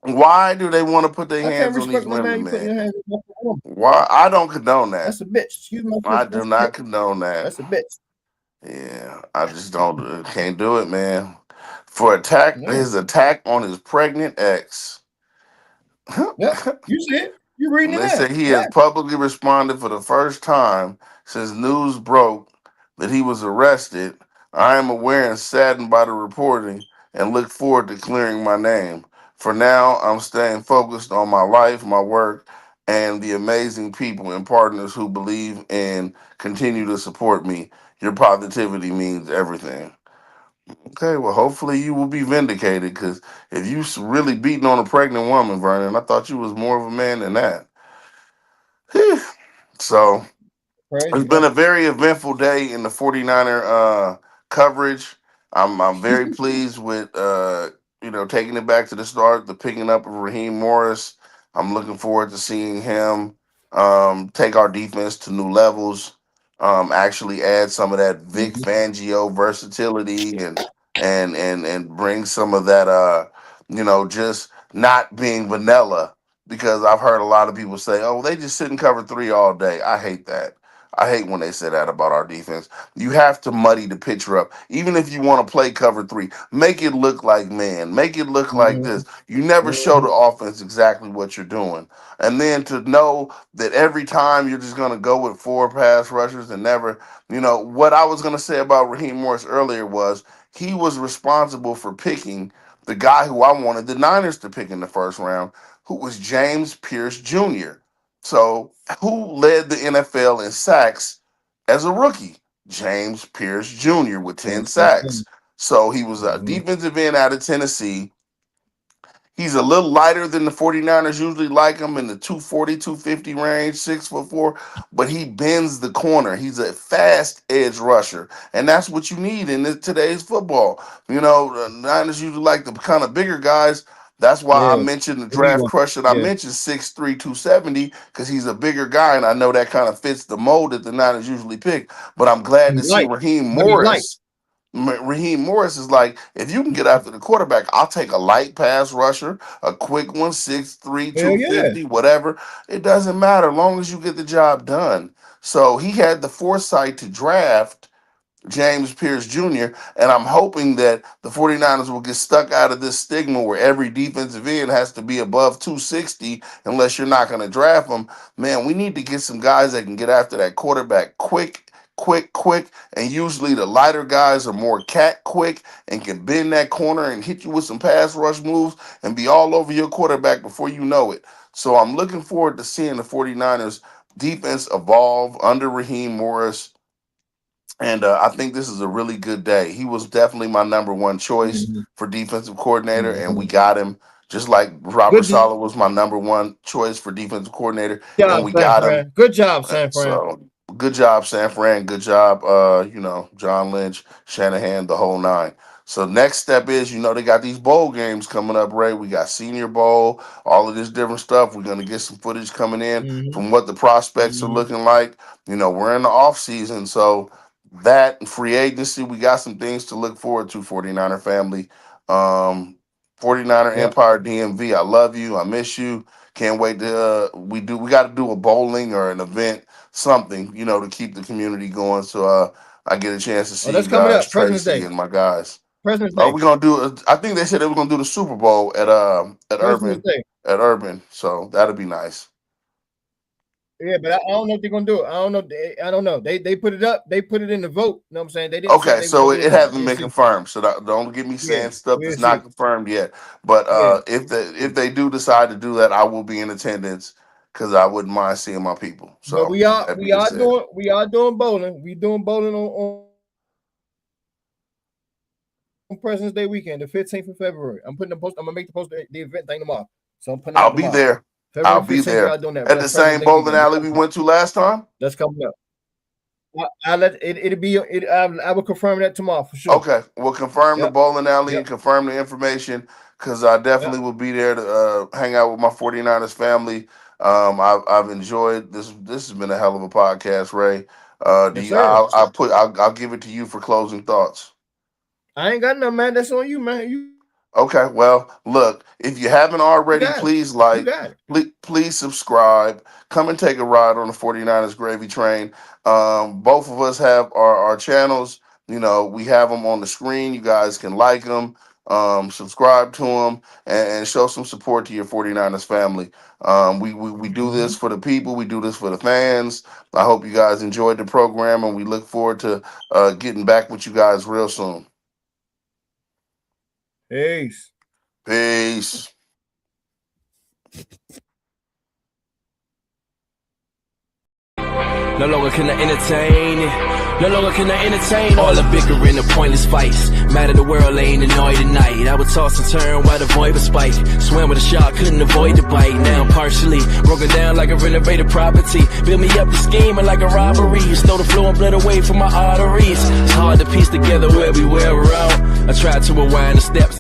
Why do they want to put their I can't hands on these respect no man women, you putting man? your hands on a woman. Why? I don't condone that. That's a bitch. Excuse my I friend. do That's a not bitch. condone that. That's a bitch. Yeah, I just don't can't do it, man. For his Yeah. attack on his pregnant ex. Yep. You see it. You reading And it they now. say he Yeah. has publicly responded for the first time since news broke that he was arrested. I am aware and saddened by the reporting and look forward to clearing my name. For now, I'm staying focused on my life, my work, and the amazing people and partners who believe and continue to support me. Your positivity means everything. Okay, well, hopefully you will be vindicated because if you really beating on a pregnant woman, Vernon, I thought you was more of a man than that. So Crazy, it's been man. a very eventful day in the 49er coverage. I'm very pleased with taking it back to the start, the picking up of Raheem Morris. I'm looking forward to seeing him take our defense to new levels. Actually add some of that Vic Mm-hmm. Fangio versatility and bring some of that just not being vanilla, because I've heard a lot of people say, "Oh, they just sit and cover three all day." I hate that. I hate when they say that about our defense. You have to muddy the picture up. Even if you want to play cover three, make it look like man. Make it look like this. You never show the Mm-hmm. offense exactly what you're doing. And then to know that every time you're just going to go with four pass rushers and never, what I was going to say about Raheem Morris earlier was he was responsible for picking the guy who I wanted the Niners to pick in the first round, who was James Pierce Jr. So, who led the NFL in sacks as a rookie? James Pierce Jr. with 10 sacks. So, he was a Mm-hmm. defensive end out of Tennessee. He's a little lighter than the 49ers usually like him, in the 240, 250 range, 6'4", but he bends the corner. He's a fast edge rusher. And that's what you need in today's football. The Niners usually like the kind of bigger guys. That's why I Yeah. mentioned the They need draft one. crush that I Yeah. mentioned, 6'3", 270, because he's a bigger guy, and I know that kind of fits the mold that the Niners usually pick. But I'm glad to He's see light, Raheem but he's light. Morris. Raheem Morris is like, if you can get after the quarterback, I'll take a light pass rusher, a quick one, 6'3", Hell yeah. 250, whatever. It doesn't matter, long as you get the job done. So he had the foresight to draft James Pierce Jr. And I'm hoping that the 49ers will get stuck out of this stigma where every defensive end has to be above 260 unless you're not going to draft them. Man, we need to get some guys that can get after that quarterback quick. And usually the lighter guys are more cat quick and can bend that corner and hit you with some pass rush moves and be all over your quarterback before you know it. So I'm looking forward to seeing the 49ers defense evolve under Raheem Morris. And I think this is a really good day. He was definitely my number one choice Mm-hmm. for defensive coordinator, and we Mm-hmm. got him. Just like Robert Good job, Saleh was my number one choice for defensive coordinator, and we San got him. Fran. Good job, San Fran. So good job, San Fran. Good job, John Lynch, Shanahan, the whole nine. So next step is, they got these bowl games coming up, Ray. We got Senior Bowl, all of this different stuff. We're gonna get some footage coming in Mm-hmm. from what the prospects are Mm-hmm. looking like. We're in the off season, so that and free agency, we got some things to look forward to, 49er family. Um, 49er Yep. Empire DMV, I love you. I miss you. Can't wait to we got to do a bowling or an event, something, to keep the community going. So I get a chance to Oh, see that's you coming guys, up. President's Tracy Day. and my guys. President's Are Day. we gonna do I think they said they were gonna do the Super Bowl at President's Urban Day. at Urban. So that'll be nice. Yeah, but I don't know if they're gonna do it. I don't know. I don't know. They put it up. They put it in the vote. You know what I'm saying? They didn't say if Okay, they was gonna so do it it or not. hasn't We'll been see. confirmed. So don't get me Yeah, saying stuff we'll that's see. not confirmed yet. But Yeah. if they do decide to do that, I will be in attendance because I wouldn't mind seeing my people. But So that being said, we are doing bowling. We doing bowling on President's Day weekend, the 15th of February. I'm gonna make the event thing tomorrow. So I'm putting it I'll out be tomorrow. there. I'll February be 15th, we there are doing that. at That's the President's same Day bowling weekend. alley we went to last time. That's coming up. I let it. It'll be. I will confirm that tomorrow for sure. Okay, we'll confirm the Yep. bowling alley Yep. and confirm the information because I Yep. definitely will be there to hang out with my 49ers family. I've enjoyed this. This has been a hell of a podcast, Ray. Do Yes, you? sir. I'll give it to you for closing thoughts. I ain't got nothing, man. That's on you, man. You Okay, well, look, if you haven't already, got it. please You got it. please subscribe. Come and take a ride on the 49ers Gravy Train. Both of us have our channels. We have them on the screen. You guys can like them, subscribe to them, and show some support to your 49ers family. We do Mm-hmm. this for the people. We do this for the fans. I hope you guys enjoyed the program, and we look forward to getting back with you guys real soon. Peace. Peace. No longer can I entertain it. No longer can I entertain all the bickering and pointless fights. Mad at the world, laying annoyed at night. I would toss and turn while the void was spike. Swam with a shark, couldn't avoid the bite. Now I'm partially broken down like a renovated property. Build me up the scheming like a robbery. You stole the flow and blood away from my arteries. It's hard to piece together where we were out. I tried to rewind the steps.